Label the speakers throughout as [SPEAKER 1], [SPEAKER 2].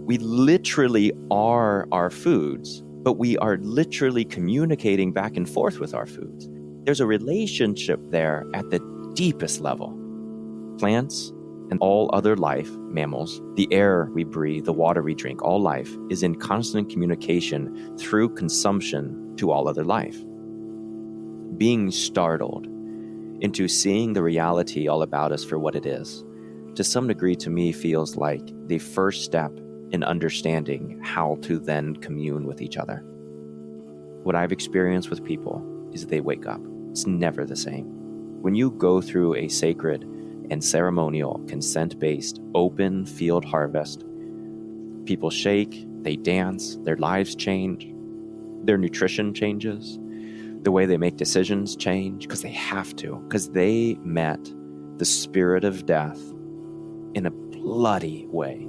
[SPEAKER 1] We literally are our foods, but we are literally communicating back and forth with our foods. There's a relationship there at the deepest level. Plants and all other life, mammals, the air we breathe, the water we drink, all life is in constant communication through consumption to all other life. Being startled into seeing the reality all about us for what it is, to some degree to me feels like the first step in understanding how to then commune with each other. What I've experienced with people is they wake up. It's never the same. When you go through a sacred and ceremonial, consent-based, open field harvest, people shake, they dance, their lives change, their nutrition changes, the way they make decisions change, because they have to, because they met the spirit of death in a bloody way.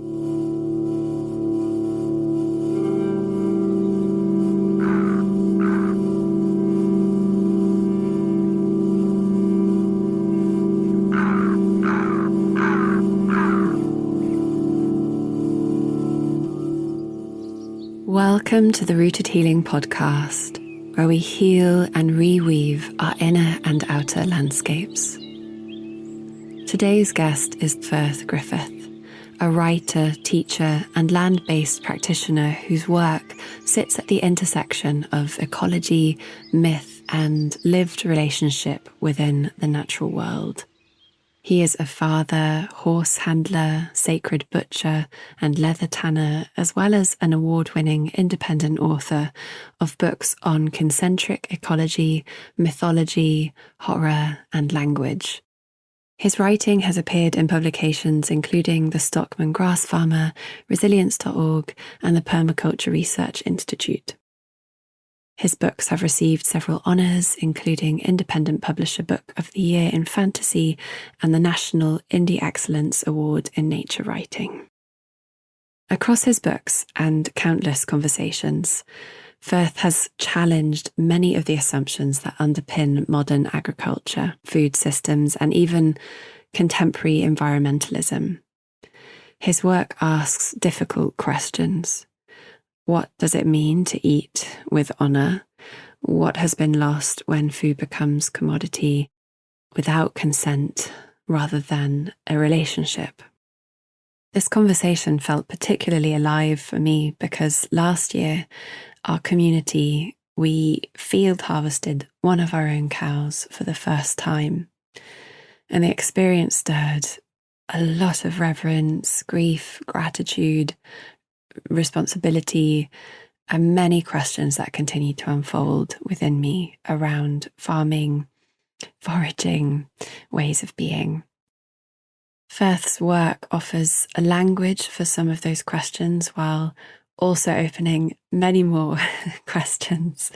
[SPEAKER 2] Welcome to the Rooted Healing podcast, where we heal and reweave our inner and outer landscapes. Today's guest is Firth Griffith, a writer, teacher, and land-based practitioner whose work sits at the intersection of ecology, myth, and lived relationship within the natural world. He is a father, horse handler, sacred butcher, and leather tanner, as well as an award-winning independent author of books on kincentric ecology, mythology, horror, and language. His writing has appeared in publications including The Stockman Grass Farmer, Resilience.org, and the Permaculture Research Institute. His books have received several honours, including Independent Publisher Book of the Year in Fantasy and the National Indie Excellence Award in Nature Writing. Across his books and countless conversations, Firth has challenged many of the assumptions that underpin modern agriculture, food systems, and even contemporary environmentalism. His work asks difficult questions. What does it mean to eat with honour? What has been lost when food becomes commodity without consent rather than a relationship? This conversation felt particularly alive for me because last year, our community, we field harvested one of our own cows for the first time. And the experience stirred a lot of reverence, grief, gratitude, responsibility, and many questions that continue to unfold within me around farming, foraging, ways of being. Firth's work offers a language for some of those questions while also opening many more questions.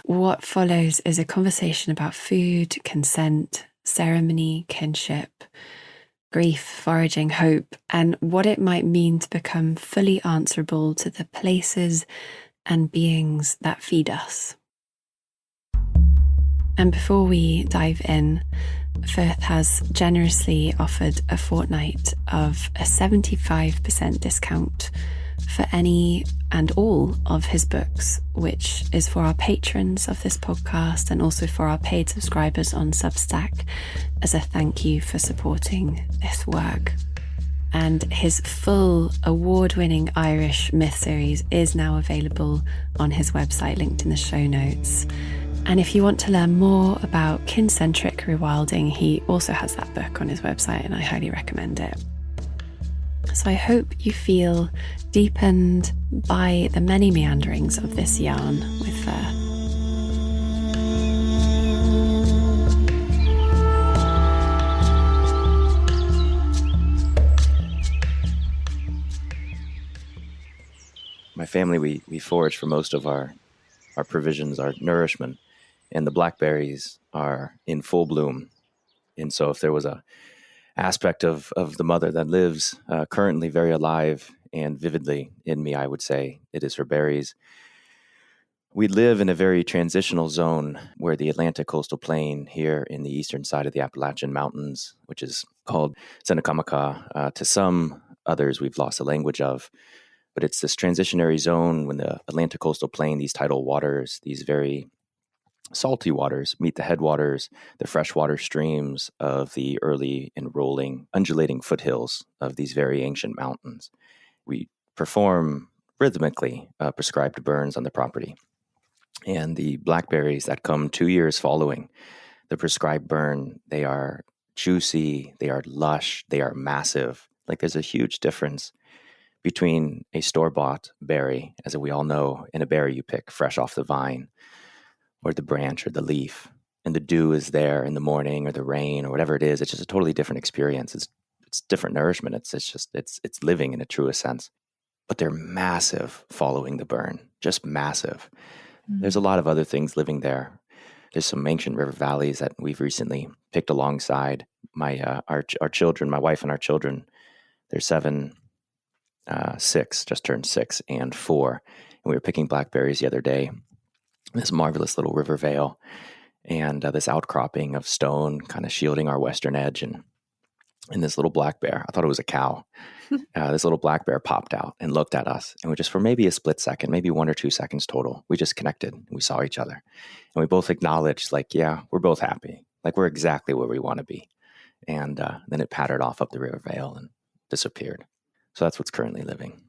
[SPEAKER 2] What follows is a conversation about food, consent, ceremony, kinship, grief, foraging, hope, and what it might mean to become fully answerable to the places and beings that feed us. And before we dive in, Firth has generously offered a fortnight of a 75% discount for any and all of his books, which is for our patrons of this podcast and also for our paid subscribers on Substack as a thank you for supporting this work. And his full award-winning Irish myth series is now available on his website, linked in the show notes. And if you want to learn more about Kincentric Rewilding, he also has that book on his website and I highly recommend it. So I hope you feel deepened by the many meanderings of this yarn with Firth.
[SPEAKER 1] My family, we forage for most of our provisions, our nourishment, and the blackberries are in full bloom. And so if there was a aspect of the mother that lives currently very alive and vividly in me, I would say it is her berries. We live in a very transitional zone where the Atlantic coastal plain here in the eastern side of the Appalachian Mountains, which is called Senekamaka, to some others we've lost the language of, but it's this transitionary zone when the Atlantic coastal plain, these tidal waters, these very salty waters meet the headwaters, the freshwater streams of the early and rolling, undulating foothills of these very ancient mountains. We perform rhythmically prescribed burns on the property. And the blackberries that come 2 years following the prescribed burn, they are juicy, they are lush, they are massive. Like there's a huge difference between a store-bought berry, as we all know, and a berry you pick fresh off the vine or the branch or the leaf, and the dew is there in the morning or the rain or whatever it is. It's just a totally different experience. It's different nourishment. It's living in a truest sense. But they're massive following the burn, just massive. There's a lot of other things living there. There's some ancient river valleys that we've recently picked alongside our children, my wife and our children. They're 7, 6, just turned 6 and 4. And we were picking blackberries the other day, this marvelous little river vale, and this outcropping of stone kind of shielding our western edge. And this little black bear, I thought it was a cow. This little black bear popped out and looked at us. And we just, for maybe a split second, maybe 1 or 2 seconds total, we just connected. We saw each other. And we both acknowledged, like, yeah, we're both happy. Like, we're exactly where we want to be. And then it pattered off up the river vale and disappeared. So that's what's currently living.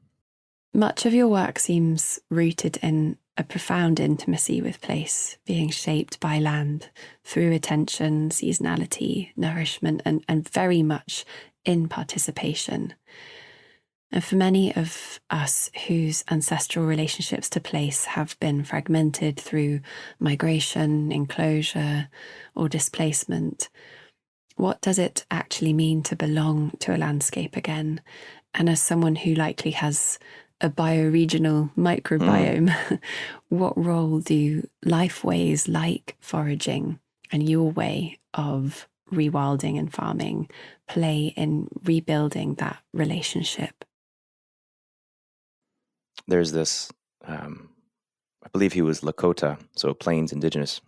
[SPEAKER 2] Much of your work seems rooted in a profound intimacy with place, being shaped by land through attention, seasonality, nourishment, and very much in participation. And for many of us whose ancestral relationships to place have been fragmented through migration, enclosure, or displacement, what does it actually mean to belong to a landscape again? And as someone who likely has a bioregional microbiome, what role do life ways like foraging and your way of rewilding and farming play in rebuilding that relationship?
[SPEAKER 1] There's this, I believe he was Lakota, so Plains indigenous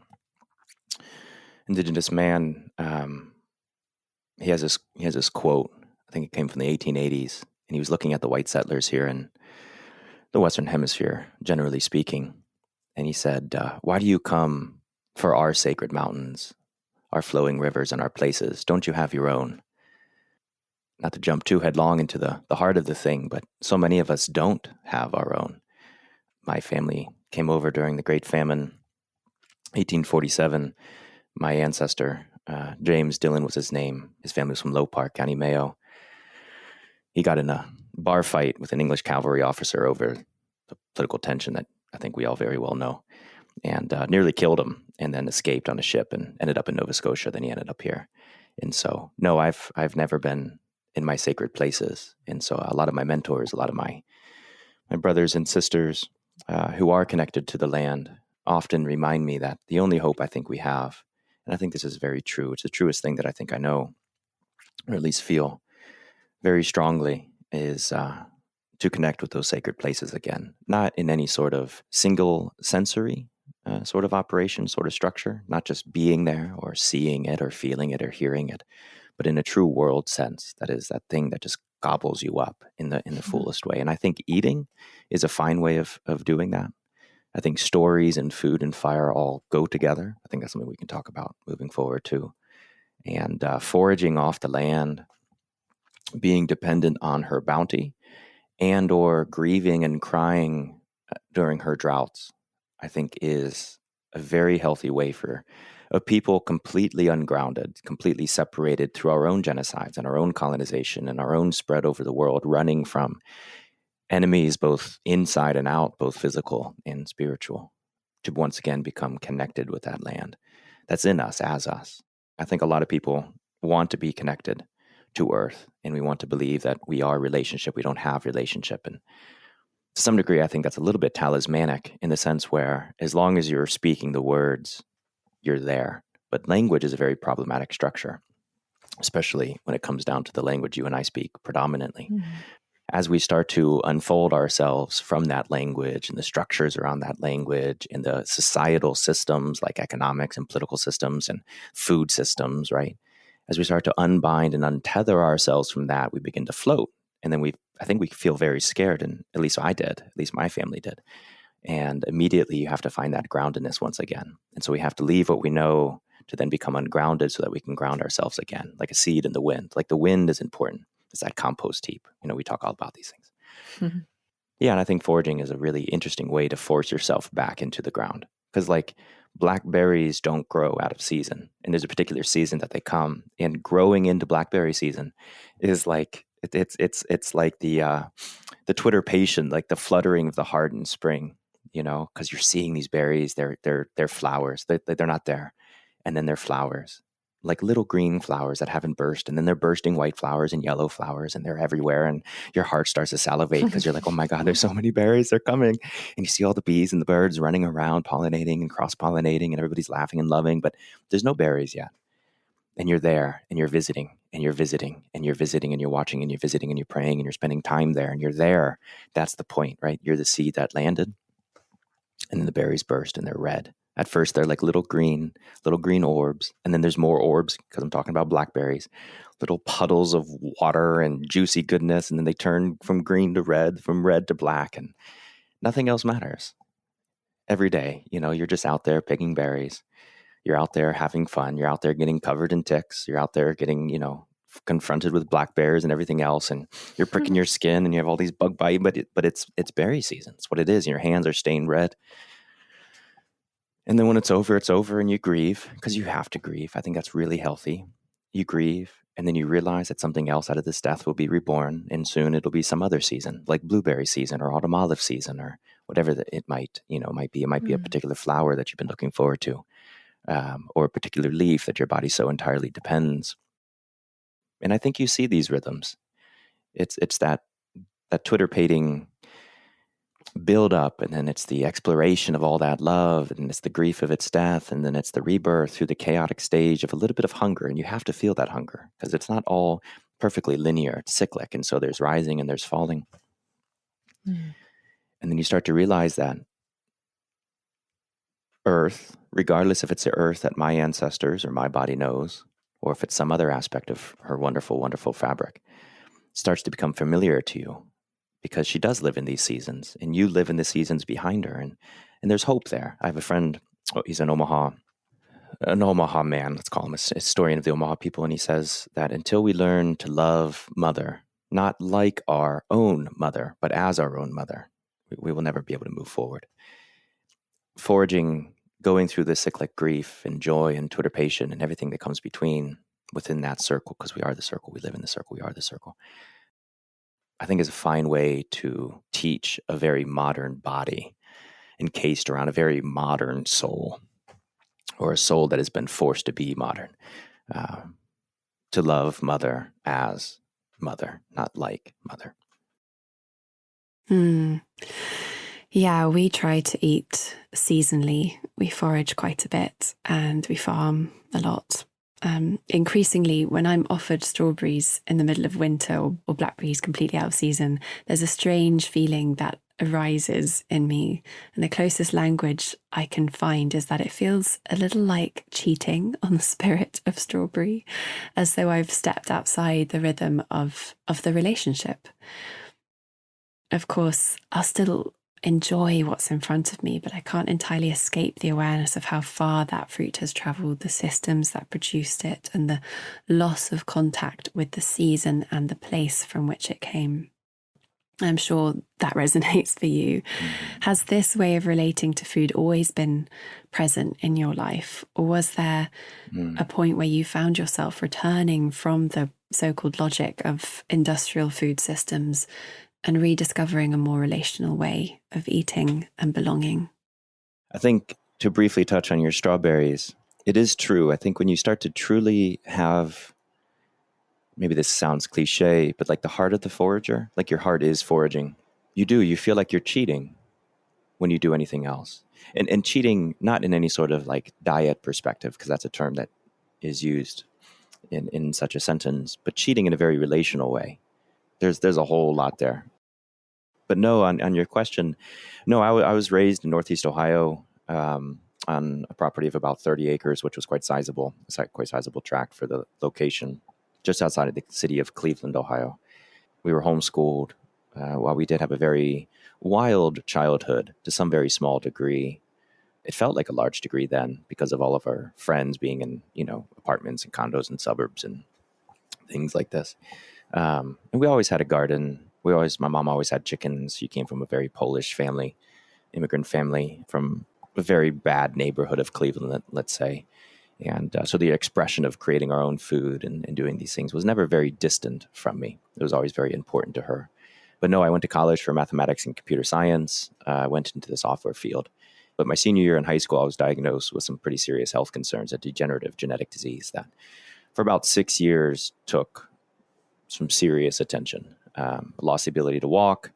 [SPEAKER 1] man. He has this quote. I think it came from the 1880s, and he was looking at the white settlers here in the Western Hemisphere, generally speaking. And he said, why do you come for our sacred mountains, our flowing rivers, and our places? Don't you have your own? Not to jump too headlong into the heart of the thing, but so many of us don't have our own. My family came over during the Great Famine, 1847. My ancestor, James Dillon was his name. His family was from Low Park, County Mayo. He got in a bar fight with an English cavalry officer over the political tension that I think we all very well know, and nearly killed him, and then escaped on a ship and ended up in Nova Scotia. Then he ended up here. And so, no, I've never been in my sacred places. And so a lot of my mentors, a lot of my brothers and sisters who are connected to the land often remind me that the only hope I think we have, and I think this is very true, it's the truest thing that I think I know, or at least feel very strongly, is to connect with those sacred places again, not in any sort of single sensory sort of operation, sort of structure, not just being there or seeing it or feeling it or hearing it, but in a true world sense. That is that thing that just gobbles you up in the fullest way. And I think eating is a fine way of doing that. I think stories and food and fire all go together. I think that's something we can talk about moving forward too. And foraging off the land, being dependent on her bounty, and or grieving and crying during her droughts, I think is a very healthy way for a people completely ungrounded, completely separated through our own genocides and our own colonization and our own spread over the world, running from enemies both inside and out, both physical and spiritual, to once again become connected with that land that's in us, as us. I think a lot of people want to be connected to Earth, and we want to believe that we are relationship. We don't have relationship. And to some degree, I think that's a little bit talismanic in the sense where as long as you're speaking the words, you're there. But language is a very problematic structure, especially when it comes down to the language you and I speak predominantly. Mm-hmm. As we start to unfold ourselves from that language and the structures around that language and the societal systems like economics and political systems and food systems, right? As we start to unbind and untether ourselves from that, we begin to float And then I think we feel very scared, and at least I did, at least my family did. And immediately you have to find that groundedness once again. And so we have to leave what we know to then become ungrounded so that we can ground ourselves again, like a seed in the wind. Like the wind is important. It's that compost heap. We talk all about these things.
[SPEAKER 2] Mm-hmm.
[SPEAKER 1] Yeah, and I think foraging is a really interesting way to force yourself back into the ground. Because like blackberries don't grow out of season. And there's a particular season that they come. And growing into blackberry season is like it's like the Twitter patient, like the fluttering of the heart in spring, because you're seeing these berries, they're flowers. They're not there. And then they're flowers, like little green flowers that haven't burst. And then they're bursting white flowers and yellow flowers, and they're everywhere. And your heart starts to salivate because you're like, oh my God, there's so many berries, they're coming. And you see all the bees and the birds running around, pollinating and cross-pollinating, and everybody's laughing and loving, but there's no berries yet. And you're there, and you're visiting, and you're visiting, and you're visiting, and you're watching, and you're visiting, and you're praying, and you're spending time there, and you're there. That's the point, right? You're the seed that landed, and then the berries burst, and they're red. At first, they're like little green orbs, and then there's more orbs, because I'm talking about blackberries, little puddles of water and juicy goodness, and then they turn from green to red, from red to black, and nothing else matters. Every day, you're just out there picking berries. You're out there having fun. You're out there getting covered in ticks. You're out there getting, confronted with black bears and everything else. And you're pricking your skin, and you have all these bug bite, but it's berry season. It's what it is. And your hands are stained red. And then when it's over, and you grieve, because you have to grieve. I think that's really healthy. You grieve, and then you realize that something else out of this death will be reborn, and soon it'll be some other season, like blueberry season or autumn olive season or whatever it might be. It might be a particular flower that you've been looking forward to. Or a particular leaf that your body so entirely depends. And I think you see these rhythms. It's that Twitter pating build up, and then it's the exploration of all that love, and it's the grief of its death, and then it's the rebirth through the chaotic stage of a little bit of hunger. And you have to feel that hunger, because it's not all perfectly linear. It's cyclic, and so there's rising and there's falling. And then you start to realize that Earth, regardless if it's the Earth that my ancestors or my body knows, or if it's some other aspect of her wonderful, wonderful fabric, starts to become familiar to you, because she does live in these seasons, and you live in the seasons behind her, and there's hope there. I have a friend, he's an Omaha man, let's call him a historian of the Omaha people, and he says that until we learn to love mother, not like our own mother, but as our own mother, we will never be able to move forward. Foraging, going through the cyclic grief and joy and twitterpation and everything that comes between within that circle, because we are the circle, we live in the circle, we are the circle, I think is a fine way to teach a very modern body encased around a very modern soul, or a soul that has been forced to be modern, to love mother as mother, not like mother.
[SPEAKER 2] Yeah, we try to eat seasonally. We forage quite a bit, and we farm a lot. Increasingly, when I'm offered strawberries in the middle of winter, or blackberries completely out of season, there's a strange feeling that arises in me. And the closest language I can find is that it feels a little like cheating on the spirit of strawberry, as though I've stepped outside the rhythm of the relationship. Of course, I'll still enjoy what's in front of me, but I can't entirely escape the awareness of how far that fruit has travelled, the systems that produced it, and the loss of contact with the season and the place from which it came. I'm sure that resonates for you. Has this way of relating to food always been present in your life, or was there a point where you found yourself returning from the so-called logic of industrial food systems and rediscovering a more relational way of eating and belonging?
[SPEAKER 1] I think, to briefly touch on your strawberries, it is true. I think when you start to truly have, maybe this sounds cliche, but like the heart of the forager, like your heart is foraging. You feel like you're cheating when you do anything else. And cheating, not in any sort of like diet perspective, because that's a term that is used in such a sentence, but cheating in a very relational way. There's a whole lot there. But no, on your question, no, I was raised in Northeast Ohio, on a property of about 30 acres, which was quite sizable. It's quite sizable tract for the location, just outside of the city of Cleveland, Ohio. We were homeschooled. While we did have a very wild childhood to some very small degree, it felt like a large degree then because of all of our friends being in, apartments and condos and suburbs and things like this. And we always had a garden. My mom always had chickens. She came from a very Polish family, immigrant family from a very bad neighborhood of Cleveland, let's say. And so the expression of creating our own food and doing these things was never very distant from me. It was always very important to her. But no, I went to college for mathematics and computer science. I went into the software field. But my senior year in high school, I was diagnosed with some pretty serious health concerns, a degenerative genetic disease that for about 6 years took some serious attention. Lost the ability to walk.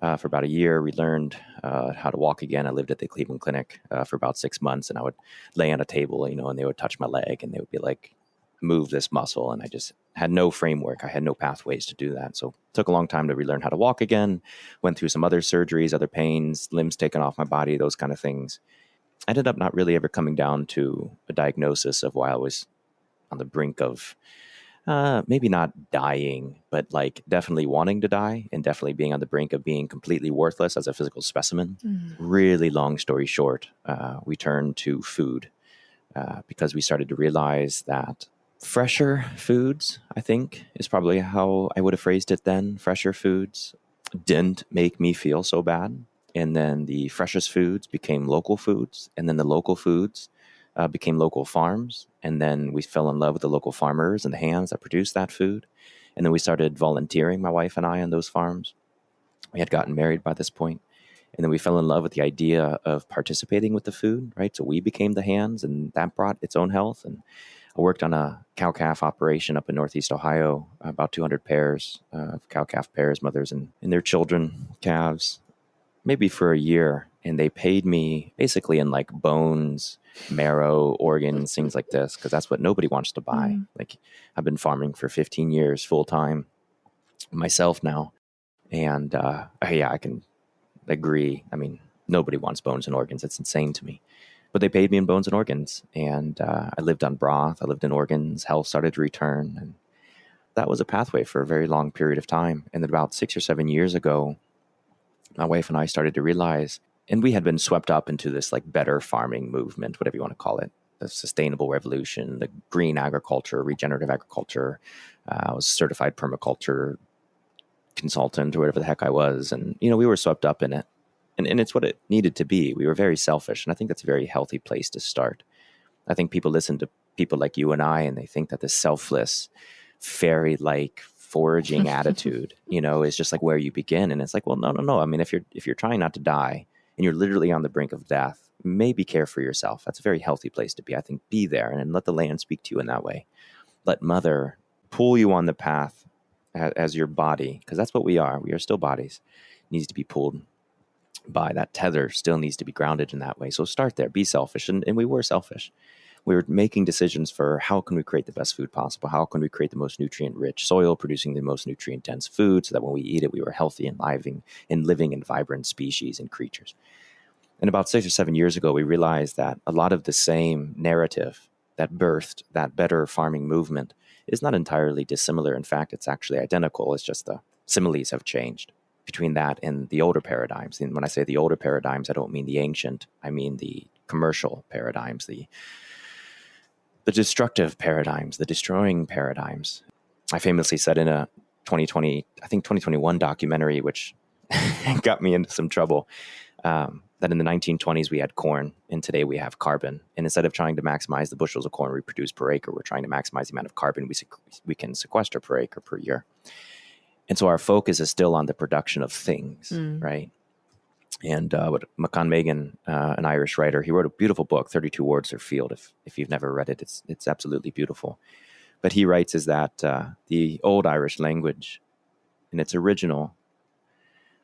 [SPEAKER 1] For about a year, we learned how to walk again. I lived at the Cleveland Clinic for about 6 months, and I would lay on a table, and they would touch my leg, and they would be like, move this muscle. And I just had no framework. I had no pathways to do that. So it took a long time to relearn how to walk again. Went through some other surgeries, other pains, limbs taken off my body, those kind of things. I ended up not really ever coming down to a diagnosis of why I was on the brink of maybe not dying, but like definitely wanting to die and definitely being on the brink of being completely worthless as a physical specimen. Really long story short, we turned to food because we started to realize that fresher foods, I think, is probably how I would have phrased it then. Fresher foods didn't make me feel so bad. And then the freshest foods became local foods. And then the local foods became local farms. And then we fell in love with the local farmers and the hands that produced that food. And then we started volunteering, my wife and I, on those farms. We had gotten married by this point. And then we fell in love with the idea of participating with the food, right? So we became the hands, and that brought its own health. And I worked on a cow-calf operation up in Northeast Ohio, about 200 pairs of cow-calf pairs, mothers and their children, calves, maybe for a year. And they paid me basically in like bones, marrow, organs, things like this, because that's what nobody wants to buy. Like I've been farming for 15 years full time myself now. And I can agree. I mean, nobody wants bones and organs. It's insane to me. But they paid me in bones and organs. And I lived on broth. I lived in organs. Health started to return. And that was a pathway for a very long period of time. And then about 6 or 7 years ago, my wife and I started to realize, and we had been swept up into this like better farming movement, whatever you want to call it, the sustainable revolution, the green agriculture, regenerative agriculture. I was a certified permaculture consultant or whatever the heck I was. And, we were swept up in it. And it's what it needed to be. We were very selfish. And I think that's a very healthy place to start. I think people listen to people like you and I, and they think that this selfless, fairy-like foraging attitude, is just like where you begin. And it's like, well, no. I mean, if you're trying not to die and you're literally on the brink of death, maybe care for yourself. That's a very healthy place to be. I think be there and let the land speak to you in that way. Let Mother pull you on the path as your body, because that's what we are. We are still bodies. It needs to be pulled by that tether, still needs to be grounded in that way. So start there, be selfish. And we were selfish. We were making decisions for how can we create the best food possible? How can we create the most nutrient-rich soil, producing the most nutrient-dense food so that when we eat it, we were healthy and living and vibrant species and creatures. And about 6 or 7 years ago, we realized that a lot of the same narrative that birthed that better farming movement is not entirely dissimilar. In fact, it's actually identical. It's just the similes have changed between that and the older paradigms. And when I say the older paradigms, I don't mean the ancient. I mean the commercial paradigms, the destructive paradigms, the destroying paradigms. I famously said in a 2021 documentary, which got me into some trouble, that in the 1920s we had corn, and today we have carbon. And instead of trying to maximize the bushels of corn we produce per acre, we're trying to maximize the amount of carbon we can sequester per acre per year. And so our focus is still on the production of things, right? And what Macan Megan, an Irish writer, he wrote a beautiful book, 32 Words or Field. If you've never read it, it's absolutely beautiful. But he writes is that the old Irish language in its original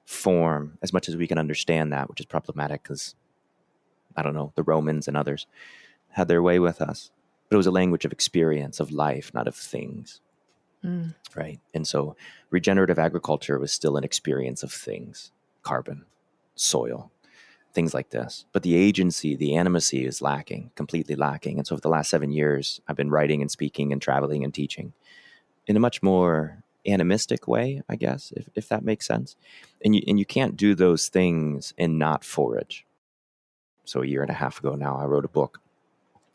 [SPEAKER 1] form, as much as we can understand that, which is problematic because, I don't know, the Romans and others had their way with us. But it was a language of experience, of life, not of things. Right? And so regenerative agriculture was still an experience of things, carbon, soil, things like this. But the agency, the animacy is lacking, completely lacking. And so for the last 7 years, I've been writing and speaking and traveling and teaching in a much more animistic way, I guess, if that makes sense. And you can't do those things and not forage. So a year and a half ago now, I wrote a book.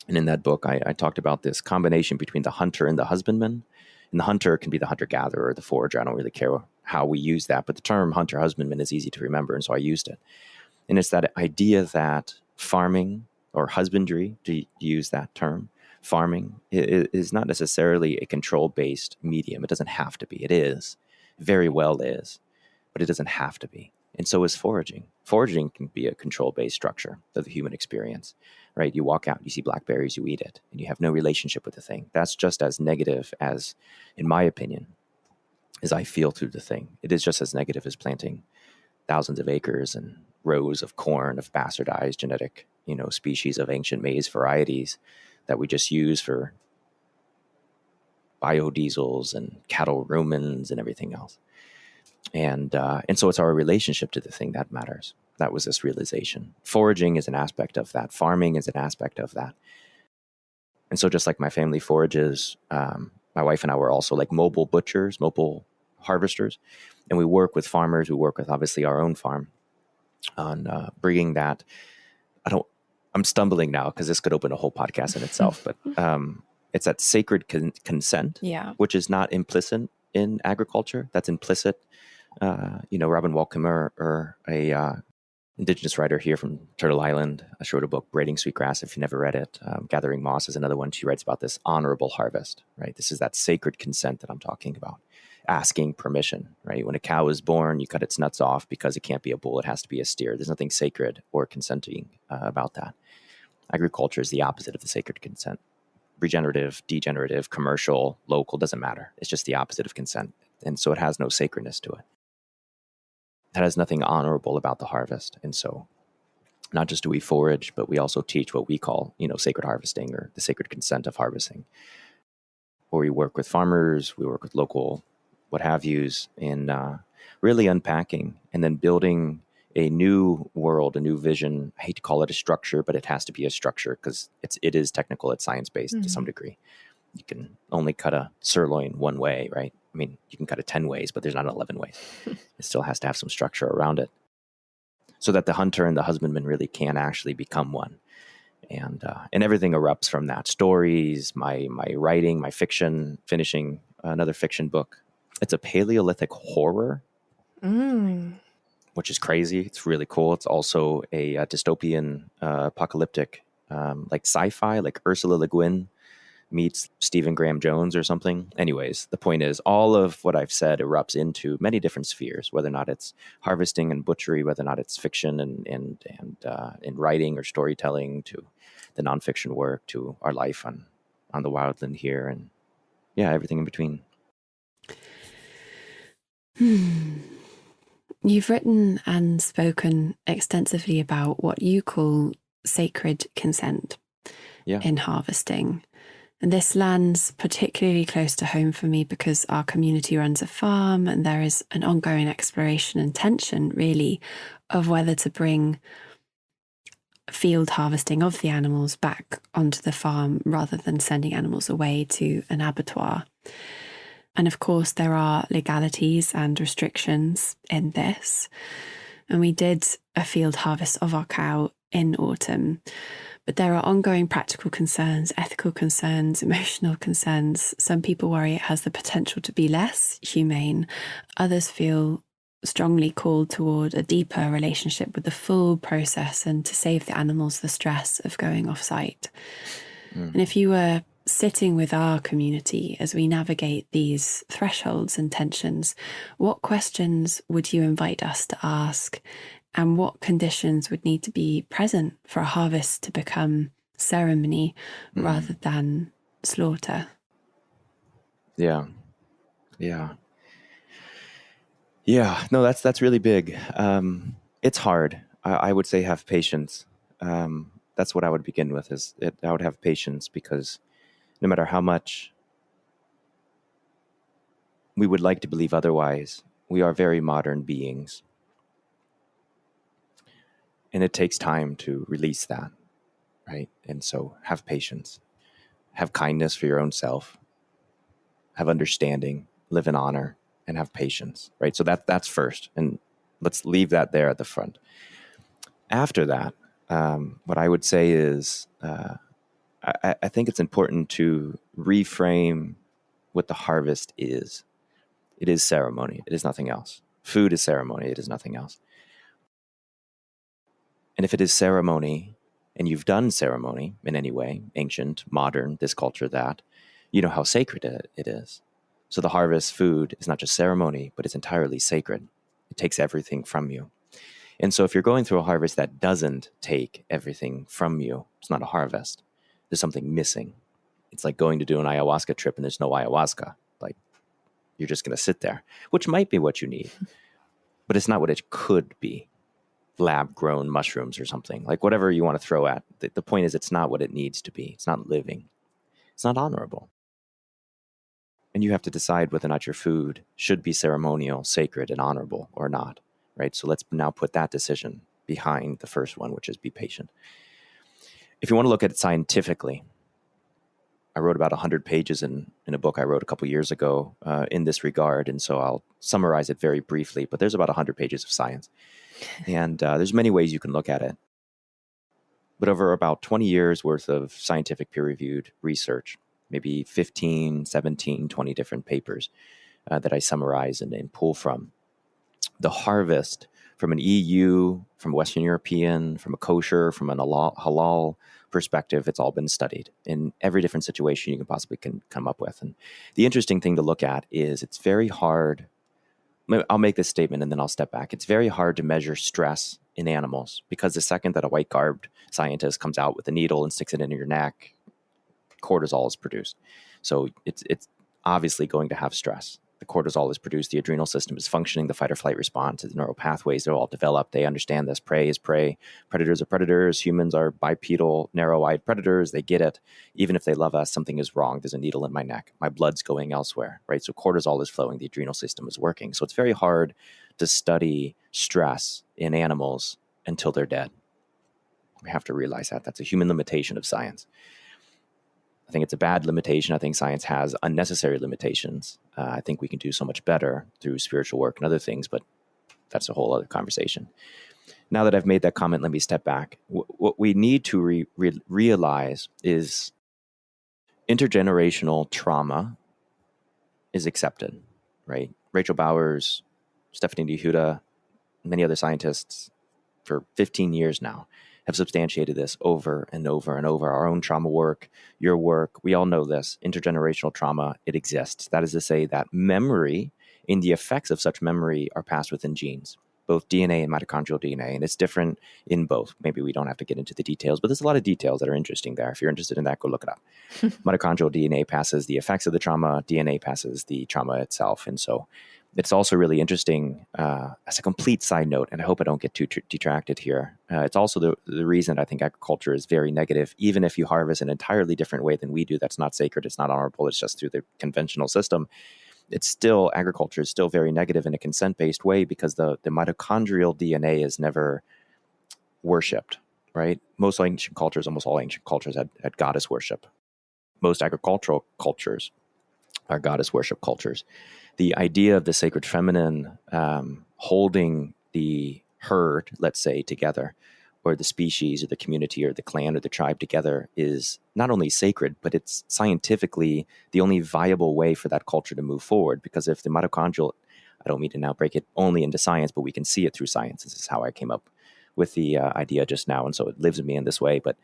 [SPEAKER 1] And in that book, I talked about this combination between the hunter and the husbandman. And the hunter can be the hunter-gatherer or the forager. I don't really care how we use that, but the term hunter-husbandman is easy to remember, and so I used it. And it's that idea that farming or husbandry, to use that term, farming is not necessarily a control-based medium. It doesn't have to be. It is. Very well is. But it doesn't have to be. And so is foraging. Foraging can be a control-based structure of the human experience, right? You walk out, you see blackberries, you eat it, and you have no relationship with the thing. That's just as negative as, in my opinion, as I feel through the thing. It is just as negative as planting thousands of acres and rows of corn of bastardized genetic, species of ancient maize varieties that we just use for biodiesels and cattle rumens and everything else. And so it's our relationship to the thing that matters. That was this realization. Foraging is an aspect of that. Farming is an aspect of that. And so just like my family forages, my wife and I were also like mobile butchers, mobile harvesters. And we work with farmers. We work with obviously our own farm on bringing that. I'm stumbling now because this could open a whole podcast in itself, but it's that sacred consent, which is not implicit in agriculture. That's implicit. Robin Wall-Kimmerer, or a indigenous writer here from Turtle Island, she wrote a book, Braiding Sweetgrass. If you never read it, Gathering Moss is another one. She writes about this honorable harvest, right? This is that sacred consent that I'm talking about. Asking permission, right? When a cow is born, you cut its nuts off because it can't be a bull. It has to be a steer. There's nothing sacred or consenting about that. Agriculture is the opposite of the sacred consent. Regenerative, degenerative, commercial, local, doesn't matter. It's just the opposite of consent. And so it has no sacredness to it. It has nothing honorable about the harvest. And so not just do we forage, but we also teach what we call, sacred harvesting or the sacred consent of harvesting. Where we work with farmers, we work with local what have yous in really unpacking and then building a new world, a new vision. I hate to call it a structure, but it has to be a structure because it is technical, it's science-based to some degree. You can only cut a sirloin one way, right? I mean, you can cut it 10 ways, but there's not 11 ways. It still has to have some structure around it so that the hunter and the husbandman really can actually become one. And everything erupts from that. Stories, my writing, my fiction, finishing another fiction book. It's a Paleolithic horror, which is crazy. It's really cool. It's also a dystopian, apocalyptic, like sci-fi, like Ursula Le Guin meets Stephen Graham Jones or something. Anyways, the point is all of what I've said erupts into many different spheres, whether or not it's harvesting and butchery, whether or not it's fiction and writing or storytelling, to the nonfiction work, to our life on the wildland here, and everything in between.
[SPEAKER 2] You've written and spoken extensively about what you call sacred consent in harvesting. And this lands particularly close to home for me because our community runs a farm and there is an ongoing exploration and tension, really, of whether to bring field harvesting of the animals back onto the farm rather than sending animals away to an abattoir. And of course, there are legalities and restrictions in this. And we did a field harvest of our cow in autumn. But there are ongoing practical concerns, ethical concerns, emotional concerns. Some people worry it has the potential to be less humane. Others feel strongly called toward a deeper relationship with the full process and to save the animals the stress of going off-site. And if you were sitting with our community as we navigate these thresholds and tensions, what questions would you invite us to ask? And what conditions would need to be present for a harvest to become ceremony rather than slaughter? Yeah. No, that's really big. It's hard. I would say have patience. That's what I would begin with. I would have patience because no matter how much we would like to believe otherwise, we are very modern beings. And it takes time to release that, right? And so have patience, have kindness for your own self, have understanding, live in honor,
[SPEAKER 1] and have patience, right? So that's first. And let's leave that there at the front. After that, what I would say is I think it's important to reframe what the harvest is. It is ceremony. It is nothing else. Food is ceremony. It is nothing else. And if it is ceremony, and you've done ceremony in any way, ancient, modern, this culture, that, you know how sacred it is. So the harvest food is not just ceremony, but it's entirely sacred. It takes everything from you. And so if you're going through a harvest that doesn't take everything from you, it's not a harvest. There's something missing. It's like going to do an ayahuasca trip and there's no ayahuasca. Like, you're just going to sit there, which might be what you need, but it's not what it could be. Lab-grown mushrooms or something, like whatever you want to throw at. The point is, it's not what it needs to be. It's not living. It's not honorable. And you have to decide whether or not your food should be ceremonial, sacred, and honorable or not, right? So let's now put that decision behind the first one, which is be patient. If you want to look at it scientifically, I wrote about 100 pages in a book I wrote a couple years ago in this regard, and so I'll summarize it very briefly, but there's about 100 pages of science. And there's many ways you can look at it. But over about 20 years worth of scientific peer-reviewed research, maybe 15, 17, 20 different papers that I summarize and pull from, the harvest from an EU, from Western European, from a kosher, from an halal perspective, it's all been studied in every different situation you can possibly come up with. And the interesting thing to look at is it's very hard. I'll make this statement and then I'll step back. It's very hard to measure stress in animals because the second that a white-garbed scientist comes out with a needle and sticks it into your neck, cortisol is produced. So it's obviously going to have stress. The cortisol is produced, the adrenal system is functioning, the fight or flight response, the neural pathways, they're all developed. They understand this. Prey is prey. Predators are predators. Humans are bipedal, narrow-eyed predators. They get it. Even if they love us, something is wrong. There's a needle in my neck. My blood's going elsewhere, right? So cortisol is flowing. The adrenal system is working. So it's very hard to study stress in animals until they're dead. We have to realize that. That's a human limitation of science. I think it's a bad limitation. I think science has unnecessary limitations. I think we can do so much better through spiritual work and other things, but that's a whole other conversation. Now that I've made that comment, let me step back. What we need to realize is intergenerational trauma is accepted, right? Rachel Bowers, Stephanie DeHuda, many other scientists for 15 years now have substantiated this over and over and over. Our own trauma work, your work, we all know this. Intergenerational trauma, it exists. That is to say that memory and the effects of such memory are passed within genes, both DNA and mitochondrial DNA, and it's different in both. Maybe we don't have to get into the details, but there's a lot of details that are interesting there. If you're interested in that, go look it up. Mitochondrial DNA passes the effects of the trauma, DNA passes the trauma itself, and so it's also really interesting as a complete side note, and I hope I don't get too detracted here. It's also the reason I think agriculture is very negative, even if you harvest an entirely different way than we do. That's not sacred. It's not honorable. It's just through the conventional system. It's still, agriculture is still very negative in a consent-based way because the mitochondrial DNA is never worshipped, right? Most ancient cultures, almost all ancient cultures had goddess worship. Most agricultural cultures are goddess worship cultures. The idea of the sacred feminine holding the herd, let's say, together, or the species or the community or the clan or the tribe together is not only sacred, but it's scientifically the only viable way for that culture to move forward. Because if the mitochondrial, I don't mean to now break it only into science, but we can see it through science. This is how I came up with the idea just now. And so it lives in me in this way. But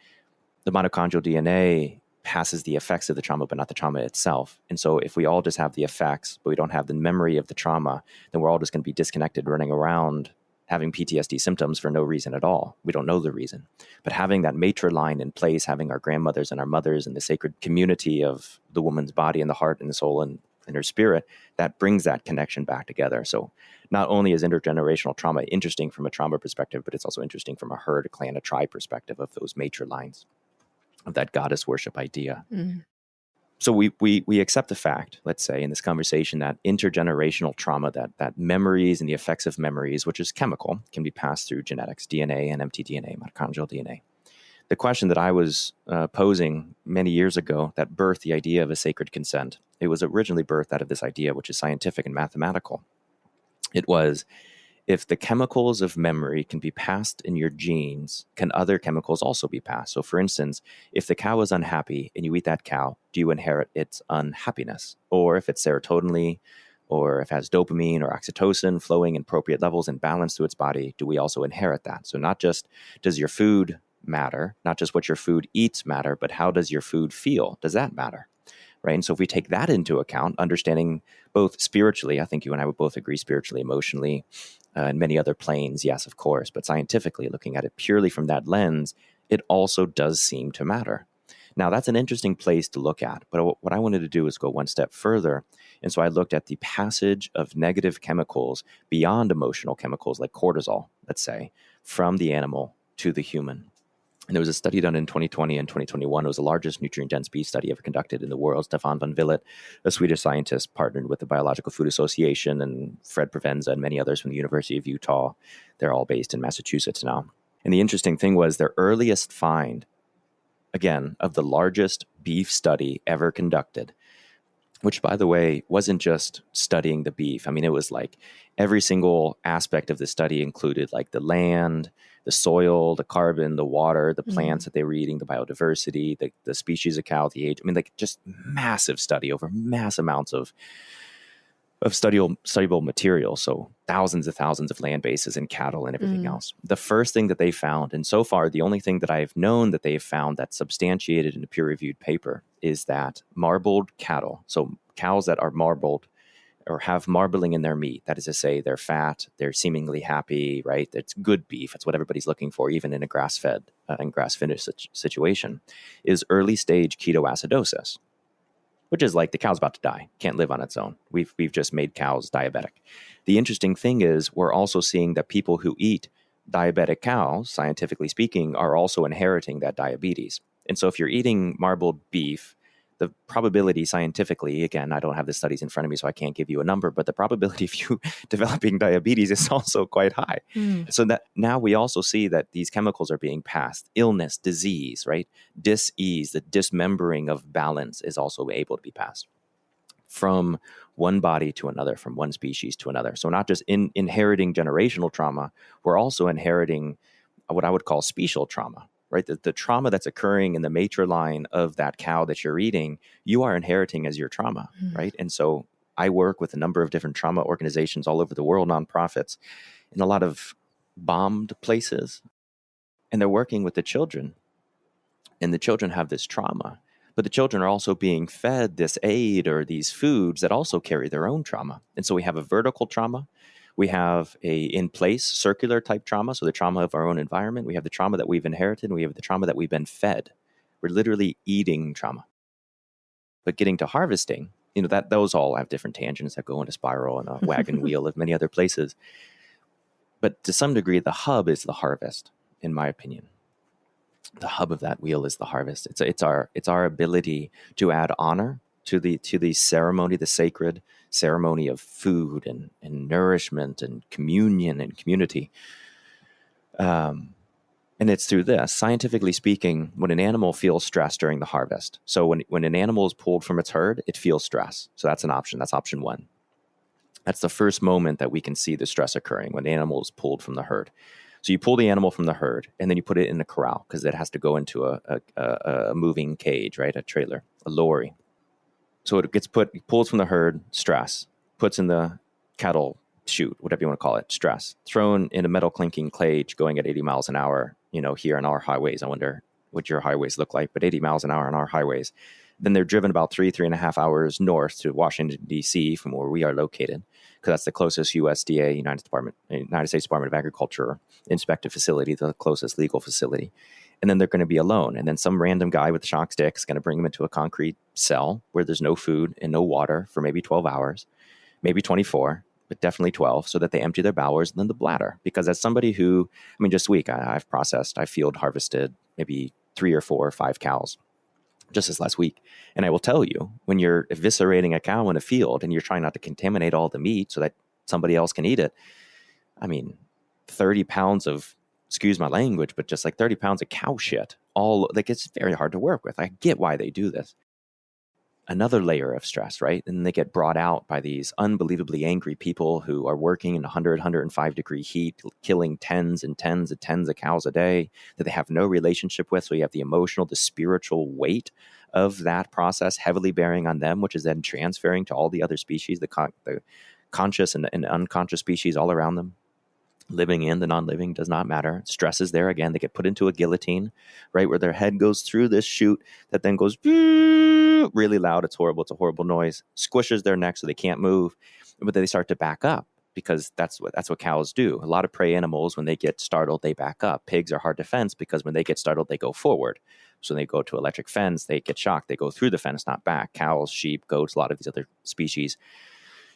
[SPEAKER 1] the mitochondrial DNA passes the effects of the trauma, but not the trauma itself. And so if we all just have the effects, but we don't have the memory of the trauma, then we're all just going to be disconnected, running around, having PTSD symptoms for no reason at all. We don't know the reason. But having that matriline in place, having our grandmothers and our mothers and the sacred community of the woman's body and the heart and the soul and her spirit, that brings that connection back together. So not only is intergenerational trauma interesting from a trauma perspective, but it's also interesting from a herd, a clan, a tribe perspective of those matrilines, of that goddess worship idea. Mm. So we accept the fact, let's say, in this conversation that intergenerational trauma, that memories and the effects of memories, which is chemical, can be passed through genetics, DNA and mtDNA, mitochondrial DNA. the question that I was posing many years ago that birthed the idea of a sacred consent, it was originally birthed out of this idea, which is scientific and mathematical. It was, if the chemicals of memory can be passed in your genes, can other chemicals also be passed? So for instance, if the cow is unhappy and you eat that cow, do you inherit its unhappiness? Or if it's serotonin, or if it has dopamine or oxytocin flowing in appropriate levels and balance to its body, do we also inherit that? So not just does your food matter, not just what your food eats matter, but how does your food feel? Does that matter? Right. And so if we take that into account, understanding both spiritually, I think you and I would both agree, spiritually, emotionally, and many other planes, yes, of course, but scientifically, looking at it purely from that lens, it also does seem to matter. Now, that's an interesting place to look at, but what I wanted to do is go one step further. And so I looked at the passage of negative chemicals beyond emotional chemicals like cortisol, let's say, from the animal to the human. And there was a study done in 2020 and 2021. It was the largest nutrient-dense beef study ever conducted in the world. Stefan van Villet, a Swedish scientist, partnered with the Biological Food Association and Fred Provenza and many others from the University of Utah. They're all based in Massachusetts now. And the interesting thing was their earliest find, again, of the largest beef study ever conducted, which, by the way, wasn't just studying the beef. I mean, it was like every single aspect of the study included like the land, the soil, the carbon, the water, the plants that they were eating, the biodiversity, the species of cow, the age. I mean, like just massive study over mass amounts of studyable material. So thousands of land bases and cattle and everything else. The first thing that they found, and so far the only thing that I've known that they've found that's substantiated in a peer-reviewed paper, is that marbled cattle, so cows that are marbled or have marbling in their meat, that is to say they're fat, they're seemingly happy, right? It's good beef. It's what everybody's looking for, even in a grass-fed and grass-finished situation, is early stage ketoacidosis, which is like the cow's about to die, can't live on its own. We've just made cows diabetic. The interesting thing is we're also seeing that people who eat diabetic cows, scientifically speaking, are also inheriting that diabetes. And so if you're eating marbled beef, the probability scientifically, again, I don't have the studies in front of me, so I can't give you a number, but the probability of you developing diabetes is also quite high. So that now we also see that these chemicals are being passed. Illness, disease, right? Dis-ease, the dismembering of balance is also able to be passed from one body to another, from one species to another. So not just inheriting generational trauma, we're also inheriting what I would call special trauma. Right, the trauma that's occurring in the matriline of that cow that you're eating, you are inheriting as your trauma, right? And so I work with a number of different trauma organizations all over the world, nonprofits, in a lot of bombed places, and they're working with the children, and the children have this trauma, but the children are also being fed this aid or these foods that also carry their own trauma. And so we have a vertical trauma. We have a in-place circular type trauma, so the trauma of our own environment. We have the trauma that we've inherited, and we have the trauma that we've been fed. We're literally eating trauma. But getting to harvesting, that those all have different tangents that go into spiral and a wagon wheel of many other places. But to some degree, the hub is the harvest, in my opinion. The hub of that wheel is the harvest. It's our ability to add honor to the ceremony, the sacred ceremony of food and nourishment and communion and community. And it's through this, scientifically speaking, when an animal feels stress during the harvest. So when an animal is pulled from its herd, it feels stress. So that's an option. That's option one. That's the first moment that we can see the stress occurring, when the animal is pulled from the herd. So you pull the animal from the herd, and then you put it in a corral because it has to go into a moving cage, right? A trailer, a lorry. So it gets pulled from the herd, stress, puts in the cattle chute, whatever you want to call it, stress, thrown in a metal clinking cage going at 80 miles an hour, here on our highways. I wonder what your highways look like, but 80 miles an hour on our highways. Then they're driven about 3.5 hours north to Washington, D.C. from where we are located, because that's the closest USDA, United States Department of Agriculture inspected facility, the closest legal facility. And then they're going to be alone. And then some random guy with a shock stick is going to bring them into a concrete cell where there's no food and no water for maybe 12 hours, maybe 24, but definitely 12, so that they empty their bowels and then the bladder. Because as somebody who, just this week, I field harvested maybe 3 or 4 or 5 cows just this last week. And I will tell you, when you're eviscerating a cow in a field and you're trying not to contaminate all the meat so that somebody else can eat it, 30 pounds of, excuse my language, but just like 30 pounds of cow shit it's very hard to work with. I get why they do this. Another layer of stress, right? And they get brought out by these unbelievably angry people who are working in 100, 105 degree heat, killing tens and tens and tens of cows a day that they have no relationship with. So you have the emotional, the spiritual weight of that process heavily bearing on them, which is then transferring to all the other species, the conscious and unconscious species all around them. Living and the non-living does not matter. Stress is there again. They get put into a guillotine, right, where their head goes through this chute that then goes really loud. It's horrible. It's a horrible noise. Squishes their neck so they can't move, but then they start to back up because that's what cows do. A lot of prey animals, when they get startled, they back up. Pigs are hard to fence because when they get startled, they go forward. So they go to electric fence. They get shocked. They go through the fence, not back. Cows, sheep, goats, a lot of these other species,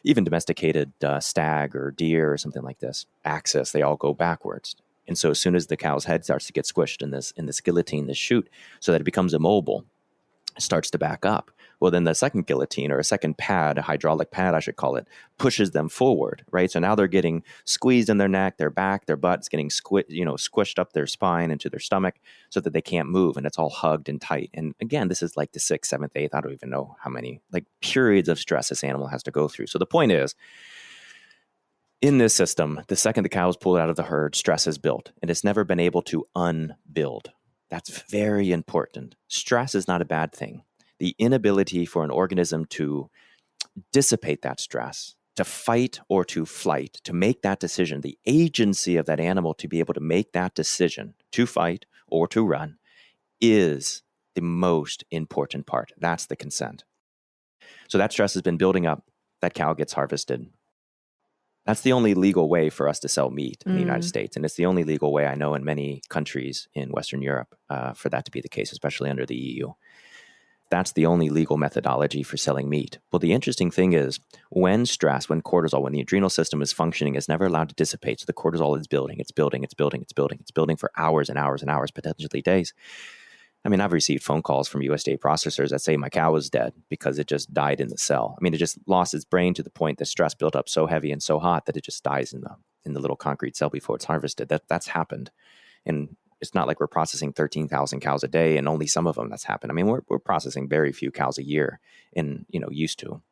[SPEAKER 1] even domesticated stag or deer or something like this, axis, they all go backwards. And so as soon as the cow's head starts to get squished in this guillotine, this chute, so that it becomes immobile, it starts to back up. Well, then the second guillotine, or a second pad, a hydraulic pad, I should call it, pushes them forward, right? So now they're getting squeezed in their neck, their back, their butt's getting squished up their spine into their stomach so that they can't move, and it's all hugged and tight. And again, this is like the 6th, 7th, 8th, I don't even know how many, like, periods of stress this animal has to go through. So the point is, in this system, the second the cow is pulled out of the herd, stress is built, and it's never been able to unbuild. That's very important. Stress is not a bad thing. The inability for an organism to dissipate that stress, to fight or to flight, to make that decision, the agency of that animal to be able to make that decision to fight or to run, is the most important part. That's the consent. So that stress has been building up. That cow gets harvested. That's the only legal way for us to sell meat in the United States. And it's the only legal way I know in many countries in Western Europe for that to be the case, especially under the EU. That's the only legal methodology for selling meat. Well, the interesting thing is when cortisol, when the adrenal system is functioning, it's never allowed to dissipate. So the cortisol is building, it's building for hours and hours and hours, potentially days. I mean, I've received phone calls from USDA processors that say my cow is dead because it just died in the cell. I mean, it just lost its brain to the point that stress built up so heavy and so hot that it just dies in the little concrete cell before it's harvested. That's happened. And it's not like we're processing 13,000 cows a day and only some of them that's happened. I mean, we're processing very few cows a year used to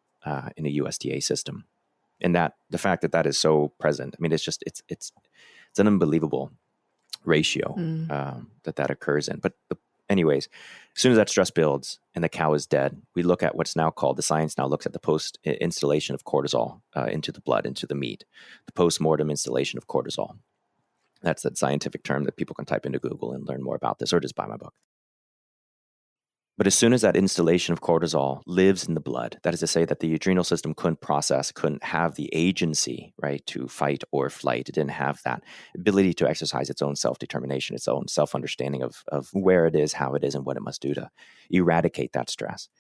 [SPEAKER 1] in a USDA system. And that the fact that is so present, I mean, it's an unbelievable ratio that occurs in. But anyways, as soon as that stress builds and the cow is dead, we look at what's now called, the science now looks at the post-installation of cortisol into the blood, into the meat, the post-mortem installation of cortisol. That's that scientific term that people can type into Google and learn more about this, or just buy my book. But as soon as that installation of cortisol lives in the blood, that is to say that the adrenal system couldn't have the agency, right, to fight or flight. It didn't have that ability to exercise its own self-determination, its own self-understanding of where it is, how it is, and what it must do to eradicate that stress.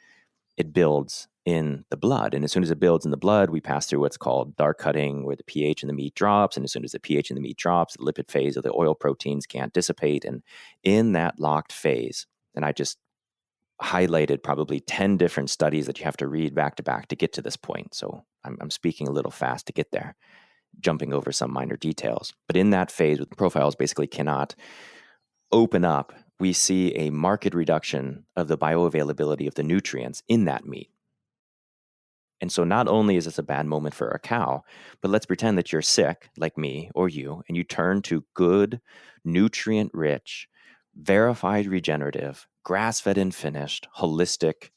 [SPEAKER 1] It builds in the blood. And as soon as it builds in the blood, we pass through what's called dark cutting, where the pH in the meat drops. And as soon as the pH in the meat drops, the lipid phase of the oil proteins can't dissipate. And in that locked phase, and I just highlighted probably 10 different studies that you have to read back to back to get to this point. So I'm speaking a little fast to get there, jumping over some minor details. But in that phase, with profiles basically cannot open up, we see a marked reduction of the bioavailability of the nutrients in that meat. And so not only is this a bad moment for a cow, but let's pretend that you're sick, like me or you, and you turn to good, nutrient-rich, verified regenerative, grass-fed and finished, holistic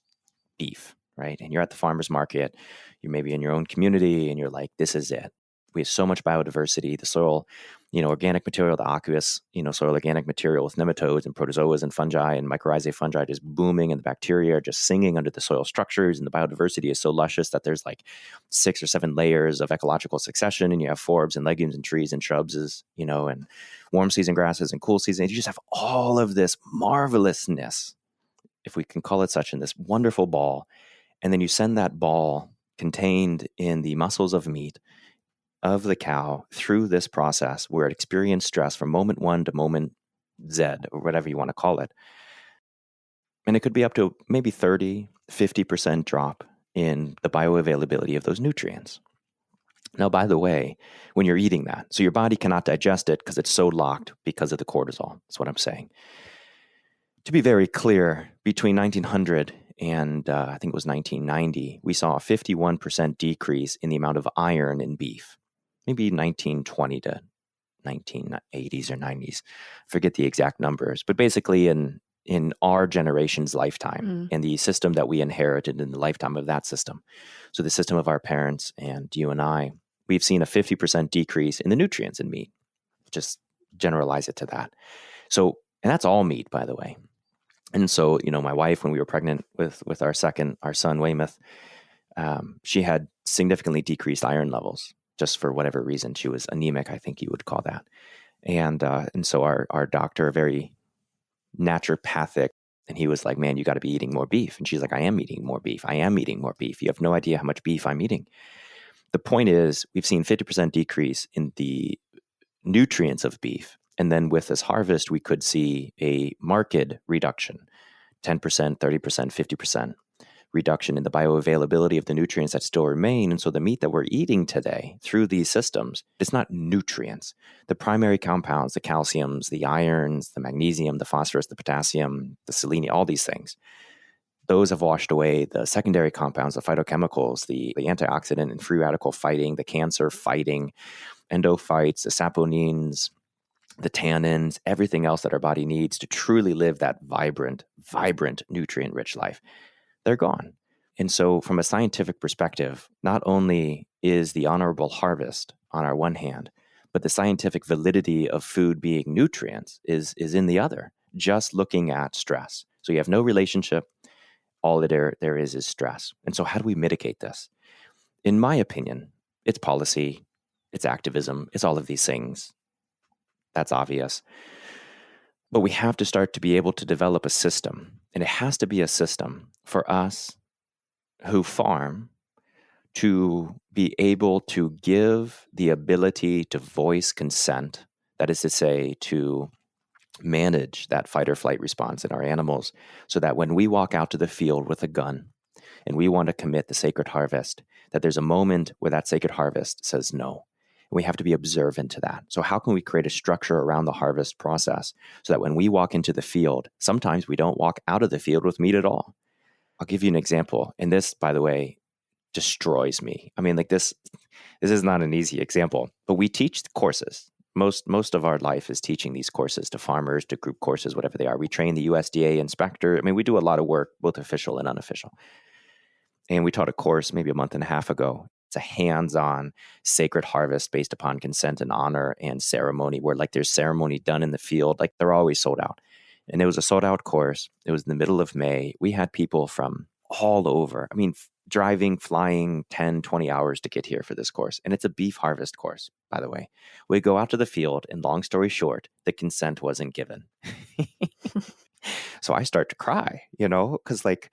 [SPEAKER 1] beef, right? And you're at the farmer's market, you may be in your own community, and you're like, this is it. We have so much biodiversity, the soil, organic material, the aqueous, soil organic material with nematodes and protozoas and fungi and mycorrhizae fungi just booming, and the bacteria are just singing under the soil structures, and the biodiversity is so luscious that there's like 6 or 7 layers of ecological succession, and you have forbs and legumes and trees and shrubs, and warm season grasses and cool season. You just have all of this marvelousness, if we can call it such, in this wonderful ball. And then you send that ball contained in the muscles of meat of the cow through this process where it experienced stress from moment 1 to moment Z, or whatever you want to call it. And it could be up to maybe 30, 50% drop in the bioavailability of those nutrients. Now, by the way, when you're eating that, so your body cannot digest it because it's so locked because of the cortisol. That's what I'm saying. To be very clear, between 1900 and I think it was 1990, we saw a 51% decrease in the amount of iron in beef. Maybe 1920 to 1980s or 90s. Forget the exact numbers, but basically in our generation's lifetime and the system that we inherited in the lifetime of that system. So the system of our parents and you and I, we've seen a 50% decrease in the nutrients in meat. Just generalize it to that. So, and that's all meat, by the way. And so, my wife, when we were pregnant with our son, Weymouth, she had significantly decreased iron levels just for whatever reason. She was anemic, I think you would call that. And so our doctor, very naturopathic, and he was like, man, you got to be eating more beef. And she's like, I am eating more beef. I am eating more beef. You have no idea how much beef I'm eating. The point is, we've seen 50% decrease in the nutrients of beef. And then with this harvest, we could see a marked reduction, 10%, 30%, 50% reduction in the bioavailability of the nutrients that still remain. And so the meat that we're eating today through these systems, it's not nutrients. The primary compounds, the calciums, the irons, the magnesium, the phosphorus, the potassium, the selenium, all these things, those have washed away. The secondary compounds, the phytochemicals, the antioxidant and free radical fighting, the cancer fighting, endophytes, the saponins, the tannins, everything else that our body needs to truly live that vibrant, nutrient-rich life, they're gone. And so from a scientific perspective, not only is the honorable harvest on our one hand, but the scientific validity of food being nutrients is in the other, just looking at stress. So you have no relationship. All there is stress. And so how do we mitigate this? In my opinion, it's policy, it's activism, it's all of these things. That's obvious. But we have to start to be able to develop a system. And it has to be a system for us who farm to be able to give the ability to voice consent. That is to say, to manage that fight or flight response in our animals so that when we walk out to the field with a gun and we want to commit the sacred harvest, that there's a moment where that sacred harvest says no. We have to be observant to that. So how can we create a structure around the harvest process so that when we walk into the field, sometimes we don't walk out of the field with meat at all? I'll give you an example. And this, by the way, destroys me. I mean, like this is not an easy example, but we teach courses. Most of our life is teaching these courses to farmers, to group courses, whatever they are. We train the USDA inspector. I mean, we do a lot of work, both official and unofficial. And we taught a course maybe a month and a half ago. It's a hands-on sacred harvest based upon consent and honor and ceremony, where like there's ceremony done in the field. Like they're always sold out. And it was a sold out course. It was in the middle of May. We had people from all over. I mean, driving, flying 10, 20 hours to get here for this course. And it's a beef harvest course, by the way. We go out to the field, and long story short, the consent wasn't given. So I start to cry, because like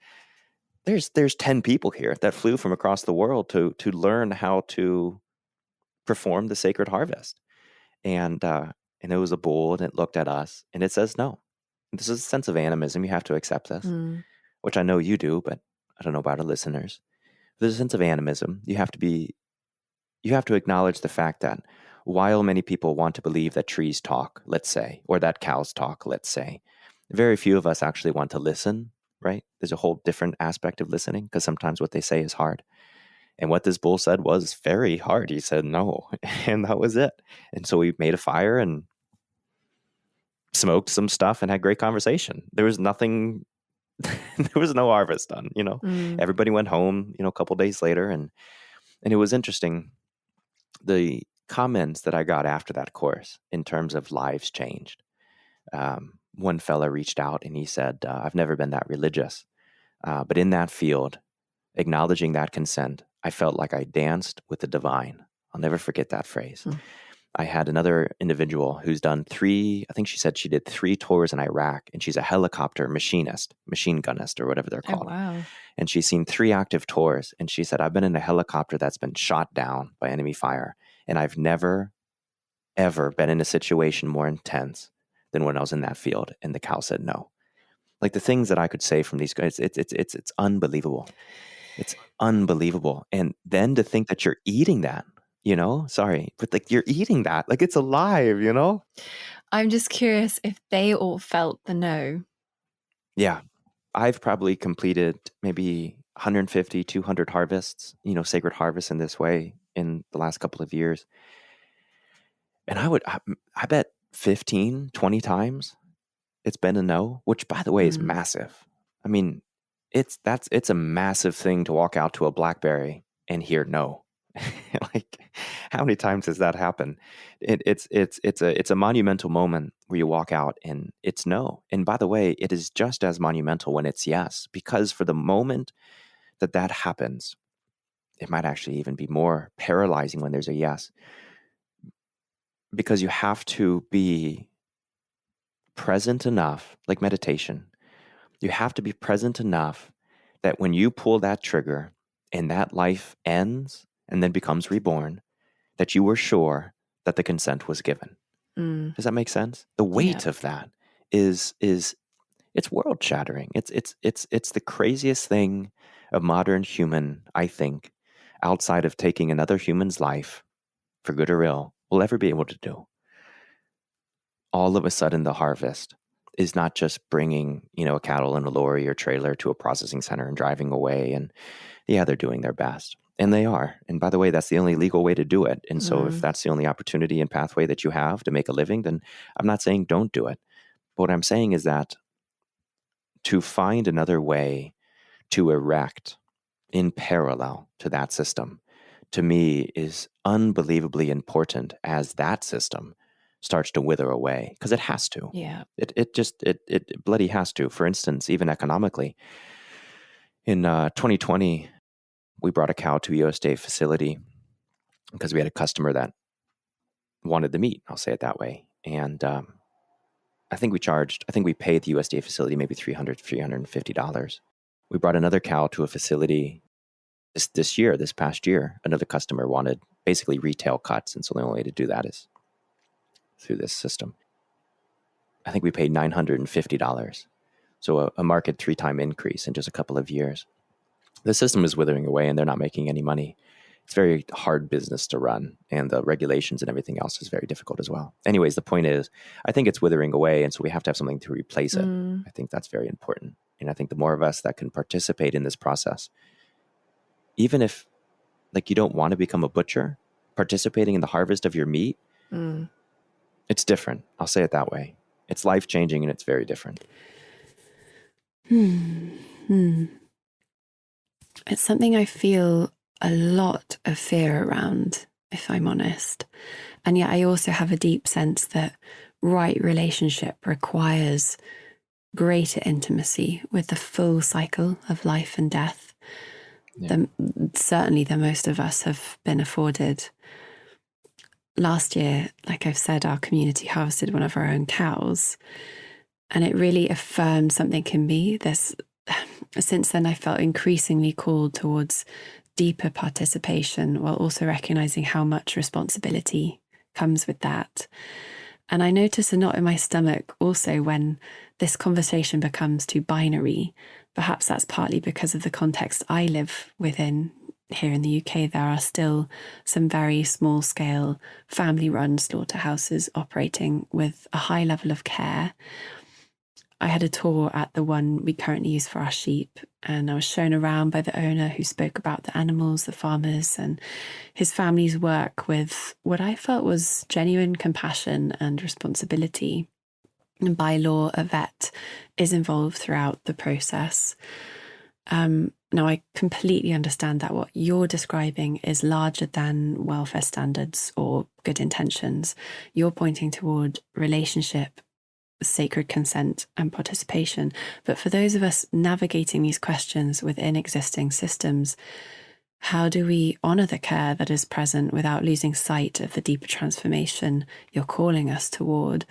[SPEAKER 1] there's 10 people here that flew from across the world to learn how to perform the sacred harvest. And it was a bull, and it looked at us, and it says no. This is a sense of animism. You have to accept this, which I know you do, but I don't know about our listeners. There's a sense of animism. You have to acknowledge the fact that while many people want to believe that trees talk, let's say, or that cows talk, let's say, very few of us actually want to listen, right? There's a whole different aspect of listening because sometimes what they say is hard. And what this bull said was very hard. He said no, and that was it. And so we made a fire and smoked some stuff and had great conversation. There was nothing, there was no harvest done, Everybody went home, a couple days later. And it was interesting. The comments that I got after that course in terms of lives changed. One fella reached out and he said, I've never been that religious. But in that field, acknowledging that consent, I felt like I danced with the divine. I'll never forget that phrase. I had another individual who's done I think she said she did 3 tours in Iraq, and she's a helicopter machinist, machine gunist, or whatever they're called.
[SPEAKER 2] Oh, wow.
[SPEAKER 1] And she's seen 3 active tours. And she said, I've been in a helicopter that's been shot down by enemy fire. And I've never, ever been in a situation more intense than when I was in that field. And the cow said no. Like the things that I could say from these guys, it's unbelievable. It's unbelievable. And then to think that you're eating that, sorry, but like you're eating that, like it's alive,
[SPEAKER 2] I'm just curious if they all felt the no.
[SPEAKER 1] Yeah. I've probably completed maybe 150, 200 harvests, sacred harvests in this way in the last couple of years. And I bet 15, 20 times it's been a no, which by the way is massive. I mean, it's a massive thing to walk out to a blackberry and hear no. Like, how many times does that happen? It's a monumental moment where you walk out and it's no. And by the way, it is just as monumental when it's yes, because for the moment that happens, it might actually even be more paralyzing when there's a yes, because you have to be present enough, like meditation. You have to be present enough that when you pull that trigger and that life ends and then becomes reborn, that you were sure that the consent was given. Does that make sense? The weight of that is it's world shattering. It's the craziest thing a modern human, I think, outside of taking another human's life, for good or ill, will ever be able to do. All of a sudden, the harvest is not just bringing, a cattle in a lorry or trailer to a processing center and driving away. And yeah, they're doing their best. And they are. And by the way, that's the only legal way to do it. And so if that's the only opportunity and pathway that you have to make a living, then I'm not saying don't do it. But what I'm saying is that to find another way to erect in parallel to that system, to me, is unbelievably important as that system starts to wither away, because it has to.
[SPEAKER 2] Yeah.
[SPEAKER 1] It bloody has to. For instance, even economically, in 2020, we brought a cow to a USDA facility because we had a customer that wanted the meat. I'll say it that way. And I think we paid the USDA facility maybe $350. We brought another cow to a facility this past year. Another customer wanted basically retail cuts. And so the only way to do that is through this system. I think we paid $950. So a market 3-time increase in just a couple of years. The system is withering away and they're not making any money. It's very hard business to run, and the regulations and everything else is very difficult as well. Anyways, the point is, I think it's withering away, and so we have to have something to replace it. I think that's very important. And I think the more of us that can participate in this process, even if you don't want to become a butcher, participating in the harvest of your meat, it's different. I'll say it that way. It's life-changing and it's very different.
[SPEAKER 2] It's something I feel a lot of fear around, if I'm honest. And yet I also have a deep sense that right relationship requires greater intimacy with the full cycle of life and death. Yeah. Certainly than most of us have been afforded. Last year, like I've said, our community harvested one of our own cows, and it really affirmed something in me. Since then, I felt increasingly called towards deeper participation, while also recognizing how much responsibility comes with that. And I notice a knot in my stomach also when this conversation becomes too binary. Perhaps that's partly because of the context I live within. Here in the UK, there are still some very small-scale family-run slaughterhouses operating with a high level of care. I had a tour at the one we currently use for our sheep, and I was shown around by the owner, who spoke about the animals, the farmers, and his family's work with what I felt was genuine compassion and responsibility. And by law, a vet is involved throughout the process. Now, I completely understand that what you're describing is larger than welfare standards or good intentions. You're pointing toward relationship, sacred consent and participation. But for those of us navigating these questions within existing systems, how do we honour the care that is present without losing sight of the deeper transformation you're calling us toward,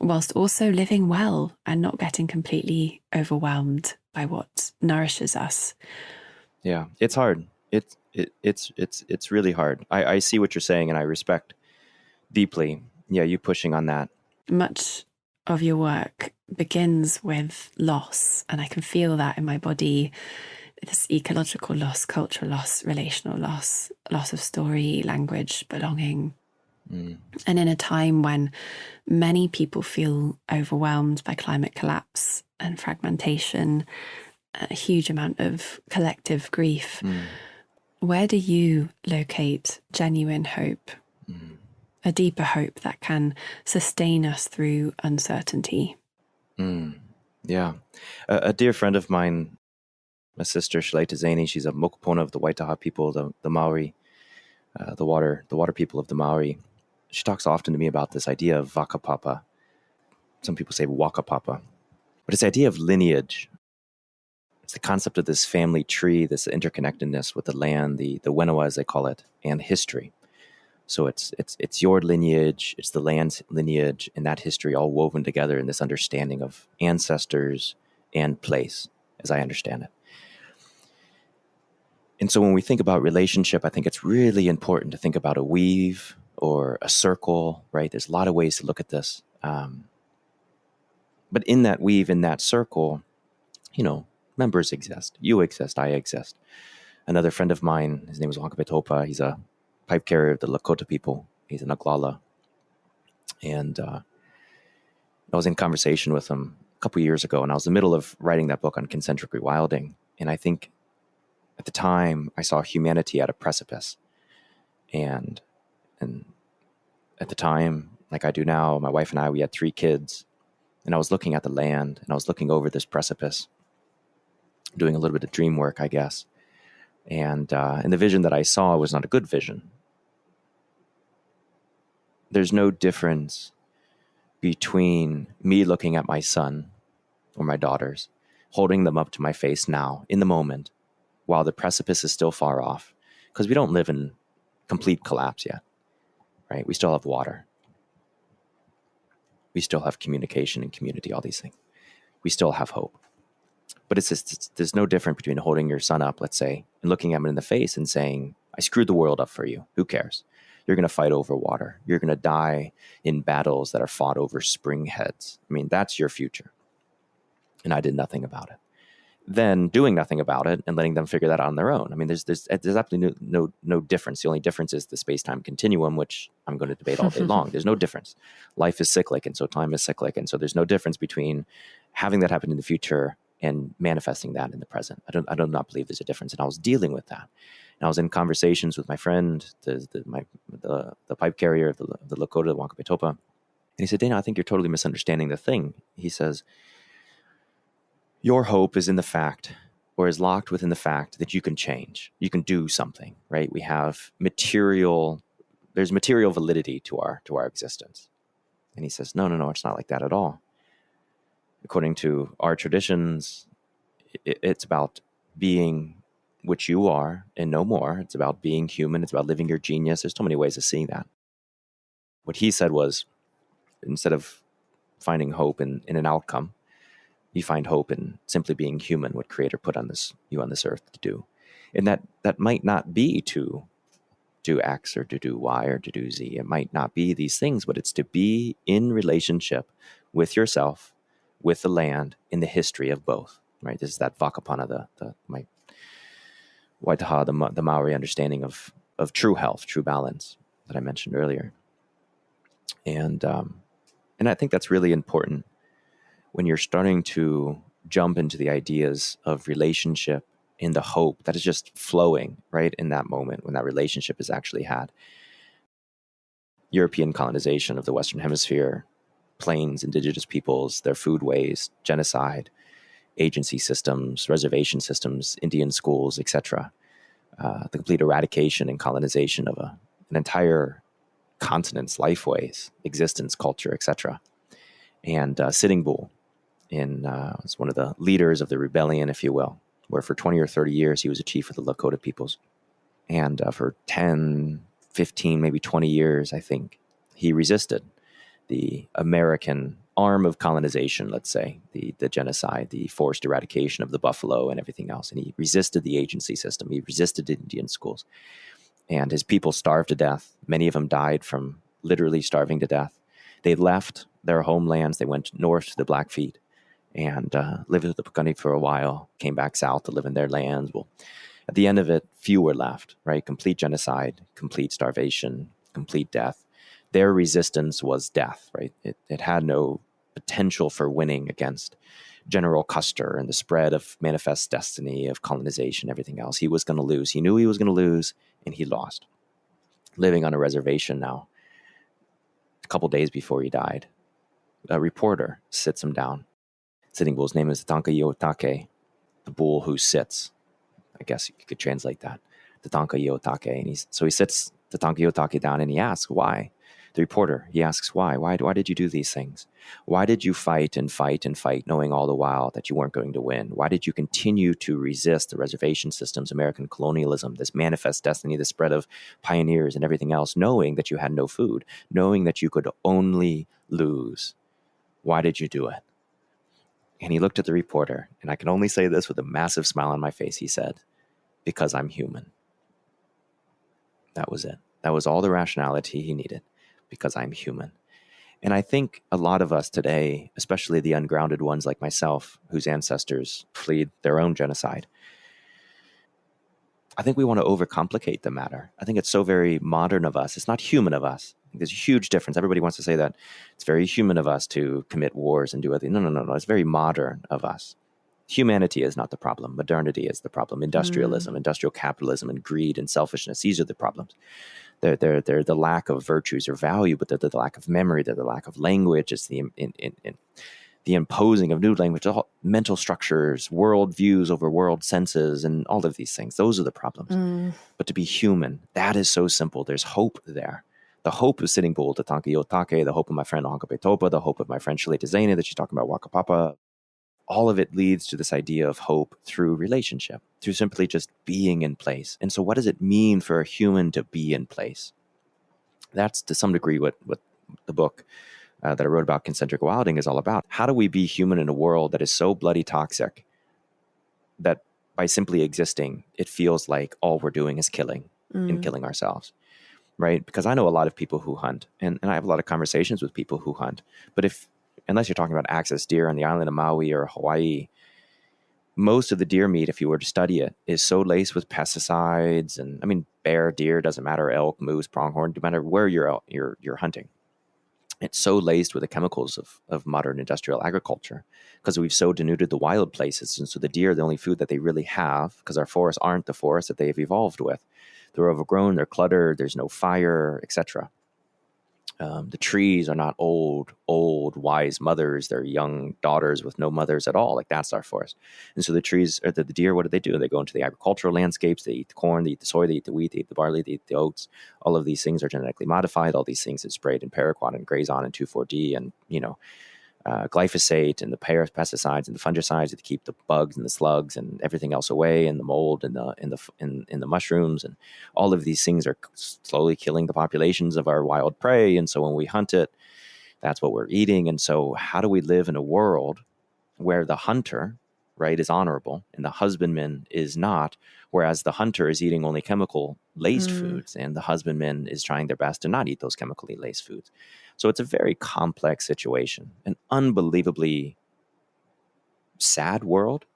[SPEAKER 2] whilst also living well and not getting completely overwhelmed by what nourishes us?
[SPEAKER 1] Yeah, it's hard. It's really hard. I see what you're saying, and I respect deeply, you pushing on that.
[SPEAKER 2] Much of your work begins with loss, and I can feel that in my body. This ecological loss, cultural loss, relational loss, loss of story, language, belonging. And in a time when many people feel overwhelmed by climate collapse, and fragmentation, a huge amount of collective grief. Where do you locate genuine hope, a deeper hope that can sustain us through uncertainty?
[SPEAKER 1] Yeah. A dear friend of mine, my sister Shaleta Zany, she's a Mokopona of the Waitaha people, the Maori, the water people of the Maori. She talks often to me about this idea of vakapapa. Some people say wakapapa. But it's the idea of lineage. It's the concept of this family tree, this interconnectedness with the land, the Wenawa, as they call it, and history. So it's your lineage, it's the land's lineage, and that history all woven together in this understanding of ancestors and place, as I understand it. And so when we think about relationship, I think it's really important to think about a weave or a circle, right? There's a lot of ways to look at this. But in that weave, in that circle, members exist. You exist, I exist. Another friend of mine, his name is Wankapetopa. He's a pipe carrier of the Lakota people. He's an Aglala. And I was in conversation with him a couple years ago, and I was in the middle of writing that book on Kincentric Rewilding. And I think at the time I saw humanity at a precipice. And at the time, like I do now, my wife and I, we had 3 kids. And I was looking at the land, and I was looking over this precipice, doing a little bit of dream work, I guess. And the vision that I saw was not a good vision. There's no difference between me looking at my son or my daughters, holding them up to my face now, in the moment, while the precipice is still far off, because we don't live in complete collapse yet, right? We still have water. We still have communication and community, all these things. We still have hope. But there's no difference between holding your son up, let's say, and looking him in the face and saying, I screwed the world up for you. Who cares? You're going to fight over water. You're going to die in battles that are fought over spring heads. I mean, that's your future. And I did nothing about it. Then doing nothing about it and letting them figure that out on their own. I mean, there's absolutely no difference. The only difference is the space-time continuum, which I'm going to debate all day long. There's no difference. Life is cyclic, and so time is cyclic. And so there's no difference between having that happen in the future and manifesting that in the present. I do not believe there's a difference. And I was dealing with that. And I was in conversations with my friend, the pipe carrier of the Lakota, the Wankapetopa. And he said, Dana, I think you're totally misunderstanding the thing. He says, your hope is in the fact, or is locked within the fact that you can change. You can do something, right? We have there's material validity to our existence. And he says, no, it's not like that at all. According to our traditions, it's about being which you are and no more. It's about being human. It's about living your genius. There's so many ways of seeing that. What he said was, instead of finding hope in an outcome, you find hope in simply being human, what Creator put you on this earth to do. And that might not be to do X or to do Y or to do Z. It might not be these things, but it's to be in relationship with yourself, with the land, in the history of both, right? This is that Vakapana, my Waitaha, the Maori understanding of true health, true balance that I mentioned earlier. And I think that's really important when you're starting to jump into the ideas of relationship in the hope that is just flowing right in that moment when that relationship is actually had. European colonization of the Western Hemisphere, plains, indigenous peoples, their foodways, genocide, agency systems, reservation systems, Indian schools, etc. The complete eradication and colonization of an entire continent's lifeways, existence, culture, etc. And Sitting Bull was one of the leaders of the rebellion, if you will, where for 20 or 30 years he was a chief of the Lakota peoples. And for 10, 15, maybe 20 years, I think, he resisted the American arm of colonization, let's say, the genocide, the forced eradication of the buffalo and everything else. And he resisted the agency system. He resisted the Indian schools. And his people starved to death. Many of them died from literally starving to death. They left their homelands. They went north to the Blackfeet and lived with the Pekuni for a while, came back south to live in their lands. Well, at the end of it, few were left, right? Complete genocide, complete starvation, complete death. Their resistance was death, right? It had no potential for winning against General Custer and the spread of manifest destiny of colonization, everything else. He was going to lose. He knew he was going to lose, and he lost. Living on a reservation now, a couple days before he died, a reporter sits him down. Sitting Bull's name is Tatanka Yotake, the bull who sits. I guess you could translate that. Tatanka Yotake. And he sits Tatanka Yotake down and he asks why. The reporter, he asks why. Why did you do these things? Why did you fight and fight and fight, knowing all the while that you weren't going to win? Why did you continue to resist the reservation systems, American colonialism, this manifest destiny, the spread of pioneers and everything else, knowing that you had no food, knowing that you could only lose? Why did you do it? And he looked at the reporter, and I can only say this with a massive smile on my face. He said, because I'm human. That was it. That was all the rationality he needed, because I'm human. And I think a lot of us today, especially the ungrounded ones like myself, whose ancestors fled their own genocide, I think we want to overcomplicate the matter. I think it's so very modern of us. It's not human of us. I think there's a huge difference. Everybody wants to say that it's very human of us to commit wars and do other. No. It's very modern of us. Humanity is not the problem. Modernity is the problem. Industrialism, industrial capitalism, and greed and selfishness. These are the problems. They're the lack of virtues or value, but they're the lack of memory. They're the lack of language. It's the imposing of new language, all mental structures, world views over world senses, and all of these things. Those are the problems. But to be human, that is so simple. There's hope there. The hope of Sitting Bull, Tatanka Yotake, the hope of my friend Ohankape Topa, the hope of my friend Shalete Zane that she's talking about, Waka Papa. All of it leads to this idea of hope through relationship, through simply just being in place. And so what does it mean for a human to be in place? That's to some degree what the book that I wrote about Kincentric Rewilding is all about. How do we be human in a world that is so bloody toxic that by simply existing, it feels like all we're doing is killing and killing ourselves, right? Because I know a lot of people who hunt, and I have a lot of conversations with people who hunt. But unless you're talking about axis deer on the island of Maui or Hawaii, most of the deer meat, if you were to study it, is so laced with pesticides. And I mean, bear, deer, doesn't matter, elk, moose, pronghorn, no matter where you're hunting. It's so laced with the chemicals of modern industrial agriculture because we've so denuded the wild places. And so the deer are the only food that they really have because our forests aren't the forests that they've evolved with. They're overgrown, they're cluttered, there's no fire, etc. The trees are not old, wise mothers. They're young daughters with no mothers at all. Like that's our forest. And so the trees, or the deer, what do? They go into the agricultural landscapes. They eat the corn, they eat the soy, they eat the wheat, they eat the barley, they eat the oats. All of these things are genetically modified. All these things are sprayed in paraquat and grazon and 2,4-D and, glyphosate and the pesticides and the fungicides to keep the bugs and the slugs and everything else away, and the mold and the mushrooms, and all of these things are slowly killing the populations of our wild prey. And so when we hunt it, that's what we're eating. And so how do we live in a world where the hunter, right, is honorable and the husbandman is not, whereas the hunter is eating only chemical laced foods and the husbandman is trying their best to not eat those chemically laced foods? So it's a very complex situation, an unbelievably sad world.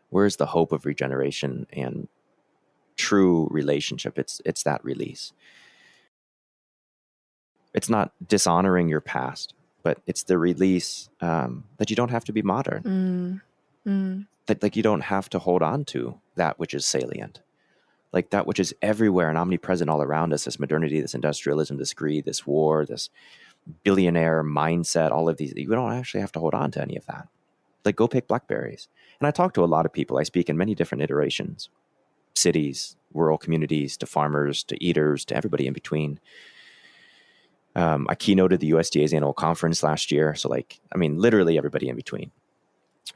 [SPEAKER 1] Where's the hope of regeneration and true relationship? It's that release. It's not dishonoring your past, but it's the release that you don't have to be modern. That you don't have to hold on to that which is salient. Like that which is everywhere and omnipresent all around us, this modernity, this industrialism, this greed, this war, this billionaire mindset, all of these. You don't actually have to hold on to any of that. Like go pick blackberries. And I talk to a lot of people. I speak in many different iterations, cities, rural communities, to farmers, to eaters, to everybody in between. I keynoted the USDA's annual conference last year. So literally everybody in between.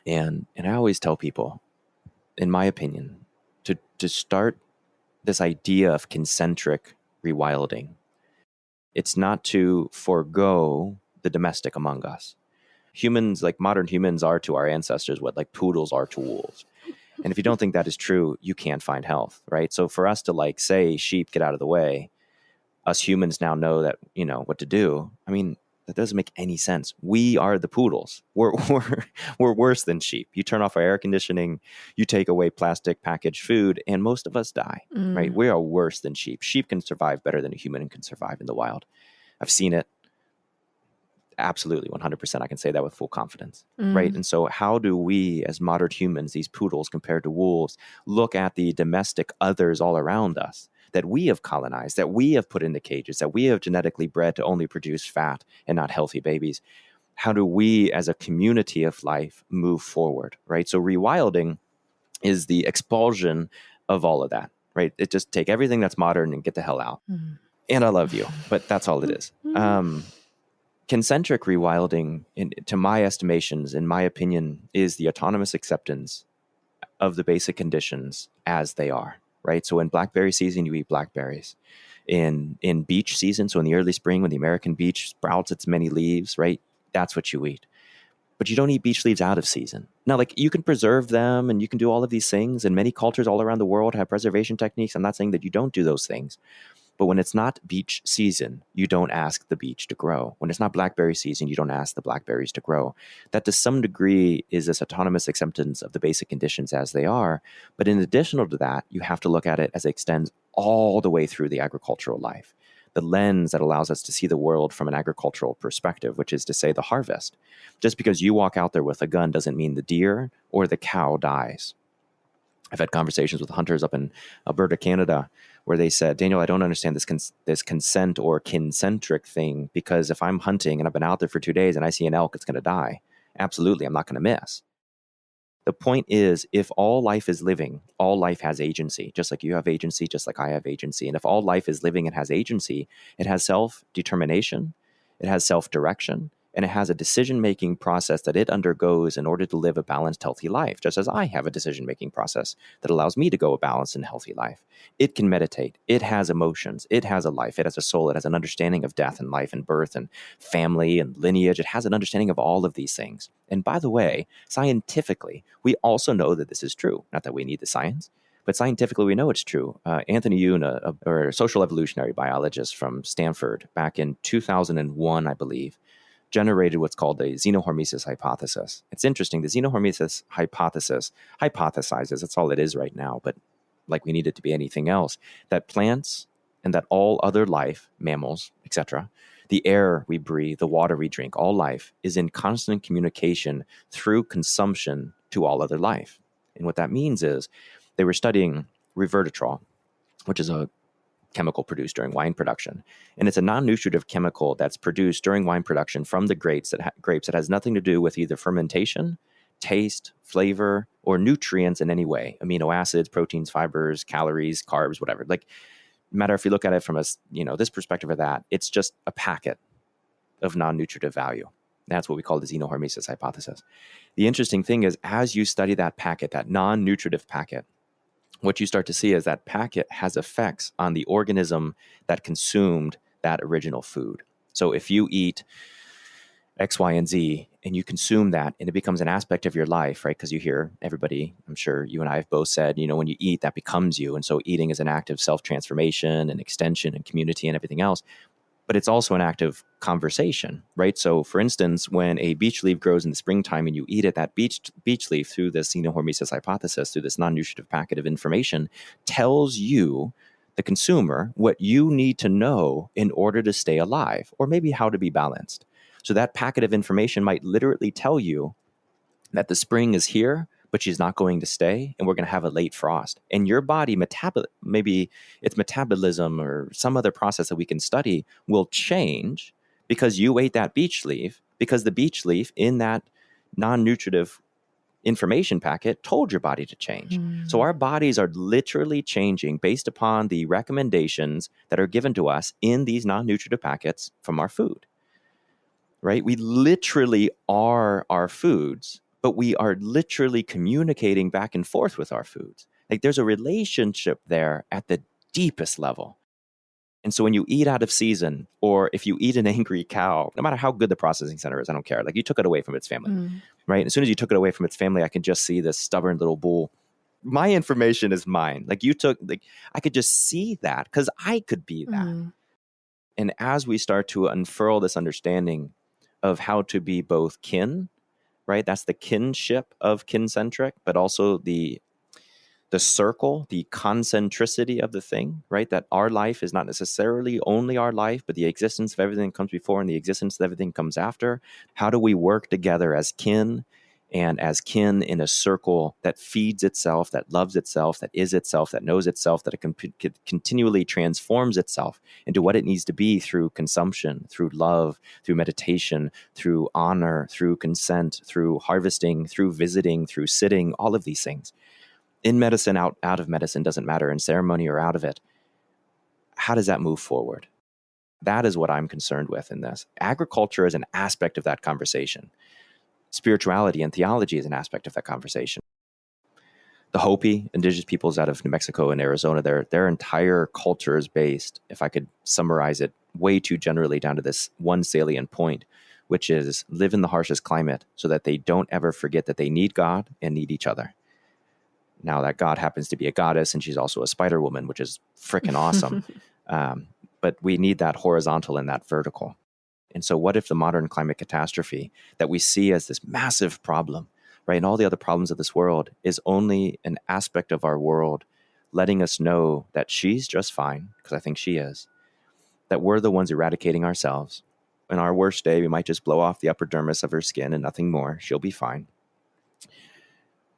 [SPEAKER 1] And I always tell people, in my opinion, to start this idea of kincentric rewilding. It's not to forego the domestic among us. Humans, like modern humans, are to our ancestors what like poodles are to wolves. And if you don't think that is true, you can't find health, right? So for us to say sheep, get out of the way, us humans now know that, what to do. I mean, that doesn't make any sense. We are the poodles. We're worse than sheep. You turn off our air conditioning, you take away plastic packaged food, and most of us die, right? We are worse than sheep. Sheep can survive better than a human can survive in the wild. I've seen it. Absolutely, 100%. I can say that with full confidence, right? And so how do we as modern humans, these poodles compared to wolves, look at the domestic others all around us that we have colonized, that we have put into cages, that we have genetically bred to only produce fat and not healthy babies? How do we as a community of life move forward, right? So rewilding is the expulsion of all of that, right? It just take everything that's modern and get the hell out. And I love you, but that's all it is. Kincentric rewilding, to my estimations, in my opinion, is the autonomous acceptance of the basic conditions as they are, right? So in blackberry season, you eat blackberries. In beech season, so in the early spring, when the American beech sprouts its many leaves, right? That's what you eat. But you don't eat beech leaves out of season. Now, like, you can preserve them and you can do all of these things, and many cultures all around the world have preservation techniques. I'm not saying that you don't do those things. But when it's not beech season, you don't ask the beech to grow. When it's not blackberry season, you don't ask the blackberries to grow. That to some degree is this autonomous acceptance of the basic conditions as they are. But in addition to that, you have to look at it as it extends all the way through the agricultural life. The lens that allows us to see the world from an agricultural perspective, which is to say the harvest. Just because you walk out there with a gun doesn't mean the deer or the cow dies. I've had conversations with hunters up in Alberta, Canada, where they said, Daniel, I don't understand this consent or kincentric thing, because if I'm hunting and I've been out there for 2 days and I see an elk, it's going to die. Absolutely, I'm not going to miss. The point is, if all life is living, all life has agency, just like you have agency, just like I have agency. And if all life is living and has agency, it has self-determination, it has self-direction, and it has a decision-making process that it undergoes in order to live a balanced, healthy life, just as I have a decision-making process that allows me to go a balanced and healthy life. It can meditate. It has emotions. It has a life. It has a soul. It has an understanding of death and life and birth and family and lineage. It has an understanding of all of these things. And by the way, scientifically, we also know that this is true. Not that we need the science, but scientifically, we know it's true. Anthony Yoon, a social evolutionary biologist from Stanford, back in 2001, I believe, generated what's called the xenohormesis hypothesis. It's interesting. The xenohormesis hypothesis hypothesizes, that's all it is right now, but like we need it to be anything else, that plants and that all other life, mammals, etc., the air we breathe, the water we drink, all life is in constant communication through consumption to all other life. And what that means is they were studying resveratrol, which is a chemical produced during wine production. And it's a non-nutritive chemical that's produced during wine production from the grapes that has nothing to do with either fermentation, taste, flavor, or nutrients in any way. Amino acids, proteins, fibers, calories, carbs, whatever. Like, no matter if you look at it from this perspective or that, it's just a packet of non-nutritive value. That's what we call the xenohormesis hypothesis. The interesting thing is, as you study that packet, that non-nutritive packet, what you start to see is that packet has effects on the organism that consumed that original food. So if you eat X, Y, and Z, and you consume that, and it becomes an aspect of your life, right? Because you hear everybody, I'm sure you and I have both said, when you eat, that becomes you. And so eating is an act of self-transformation and extension and community and everything else. But it's also an act of conversation, right? So for instance, when a beech leaf grows in the springtime and you eat it, that beech leaf, through this xenohormesis hypothesis, through this non-nutritive packet of information, tells you, the consumer, what you need to know in order to stay alive, or maybe how to be balanced. So that packet of information might literally tell you that the spring is here, but she's not going to stay, and we're going to have a late frost. And your body, maybe its metabolism or some other process that we can study, will change because you ate that beech leaf, because the beech leaf in that non-nutritive information packet told your body to change. So our bodies are literally changing based upon the recommendations that are given to us in these non-nutritive packets from our food, right? We literally are our foods, but we are literally communicating back and forth with our foods. Like, there's a relationship there at the deepest level. And so when you eat out of season, or if you eat an angry cow, no matter how good the processing center is, I don't care. Like, you took it away from its family, right? As soon as you took it away from its family, I can just see this stubborn little bull. My information is mine. I could just see that because I could be that. And as we start to unfurl this understanding of how to be both kin, right? That's the kinship of Kincentric, but also the the circle, the concentricity of the thing, right? That our life is not necessarily only our life, but the existence of everything comes before and the existence of everything comes after. How do we work together as kin and as kin in a circle that feeds itself, that loves itself, that is itself, that knows itself, that it can continually transforms itself into what it needs to be through consumption, through love, through meditation, through honor, through consent, through harvesting, through visiting, through sitting, all of these things. In medicine, out of medicine, doesn't matter, in ceremony or out of it. How does that move forward? That is what I'm concerned with in this. Agriculture is an aspect of that conversation. Spirituality and theology is an aspect of that conversation. The Hopi, indigenous peoples out of New Mexico and Arizona, their entire culture is based, if I could summarize it way too generally down to this one salient point, which is live in the harshest climate so that they don't ever forget that they need God and need each other. Now, that God happens to be a goddess, and she's also a spider woman, which is freaking awesome. But we need that horizontal and that vertical. And so what if the modern climate catastrophe that we see as this massive problem, right, and all the other problems of this world is only an aspect of our world letting us know that she's just fine, because I think she is, that we're the ones eradicating ourselves. In our worst day, we might just blow off the epidermis of her skin and nothing more. She'll be fine.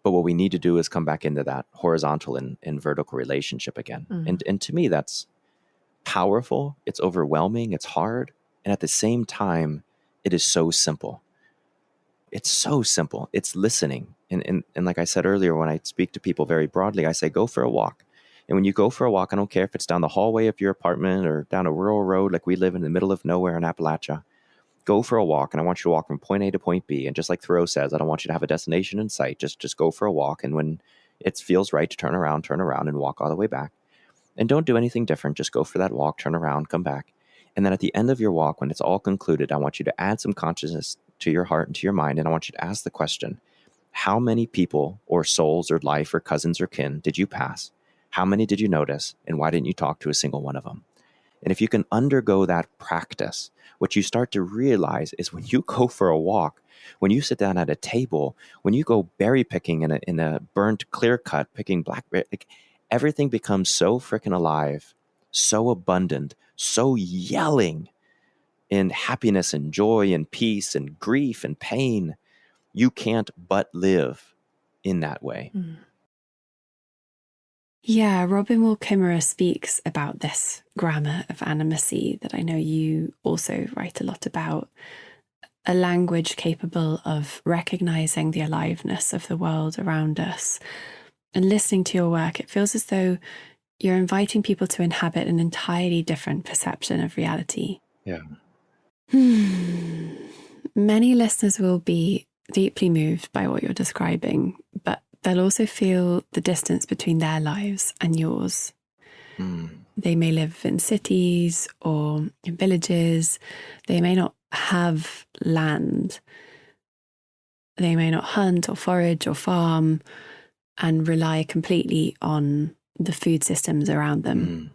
[SPEAKER 1] But what we need to do is come back into that horizontal and vertical relationship again. And to me, that's powerful. It's overwhelming. It's hard. And at the same time, it is so simple. It's so simple. It's listening. And like I said earlier, when I speak to people very broadly, I say, go for a walk. And when you go for a walk, I don't care if it's down the hallway of your apartment or down a rural road like we live in the middle of nowhere in Appalachia. Go for a walk, and I want you to walk from point A to point B. And just like Thoreau says, I don't want you to have a destination in sight. Just go for a walk. And when it feels right to turn around and walk all the way back. And don't do anything different. Just go for that walk, turn around, come back. And then at the end of your walk, when it's all concluded, I want you to add some consciousness to your heart and to your mind. And I want you to ask the question, how many people or souls or life or cousins or kin did you pass? How many did you notice? And why didn't you talk to a single one of them? And if you can undergo that practice, what you start to realize is when you go for a walk, when you sit down at a table, when you go berry picking in a burnt clear cut, picking blackberry, like, everything becomes so freaking alive, so abundant, so yelling in happiness and joy and peace and grief and pain. You can't but live in that way.
[SPEAKER 2] Yeah, Robin Wall Kimmerer speaks about this grammar of animacy that I know you also write a lot about. A language capable of recognizing the aliveness of the world around us. And listening to your work, it feels as though you're inviting people to inhabit an entirely different perception of reality.
[SPEAKER 1] Yeah.
[SPEAKER 2] Many listeners will be deeply moved by what you're describing, but they'll also feel the distance between their lives and yours. They may live in cities or in villages. They may not have land. They may not hunt or forage or farm and rely completely on the food systems around them.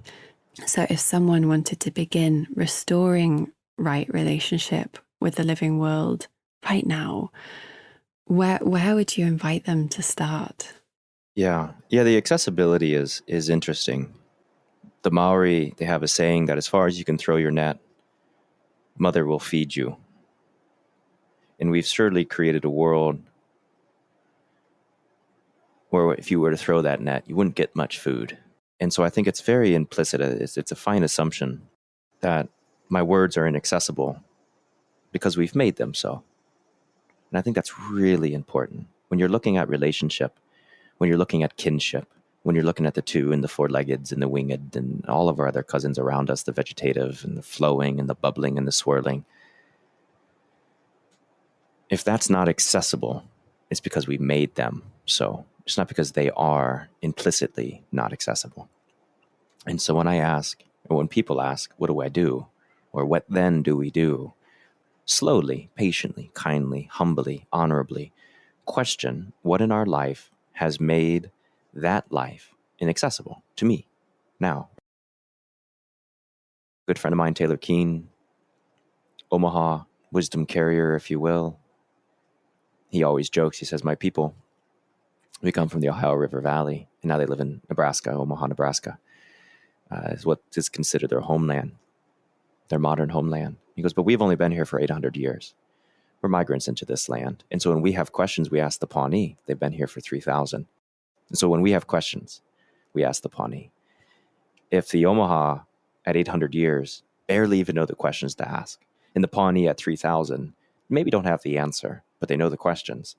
[SPEAKER 2] So if someone wanted to begin restoring right relationship with the living world right now, where would you invite them to start?
[SPEAKER 1] Yeah, the accessibility is interesting. The Maori, they have a saying that as far as you can throw your net, Mother will feed you. And we've surely created a world where if you were to throw that net, you wouldn't get much food. And so I think it's very implicit. It's a fine assumption that my words are inaccessible because we've made them so. And I think that's really important. When you're looking at relationship, when you're looking at kinship, when you're looking at the two and the four-leggeds and the winged and all of our other cousins around us, the vegetative and the flowing and the bubbling and the swirling, if that's not accessible, it's because we made them so. It's not because they are implicitly not accessible. And so when I ask, or when people ask, what do I do? Or what then do we do? Slowly, patiently, kindly, humbly, honorably, question what in our life has made that life inaccessible to me now. Good friend of mine, Taylor Keene, Omaha wisdom carrier, if you will. He always jokes. He says, my people, We come from the Ohio River Valley, and now they live in Nebraska, Omaha, Nebraska, is what is considered their homeland, their modern homeland. He goes, but we've only been here for 800 years. We're migrants into this land. And so when we have questions, we ask the Pawnee. They've been here for 3,000. And so when we have questions, we ask the Pawnee. If the Omaha at 800 years barely even know the questions to ask, and the Pawnee at 3,000 maybe don't have the answer, but they know the questions,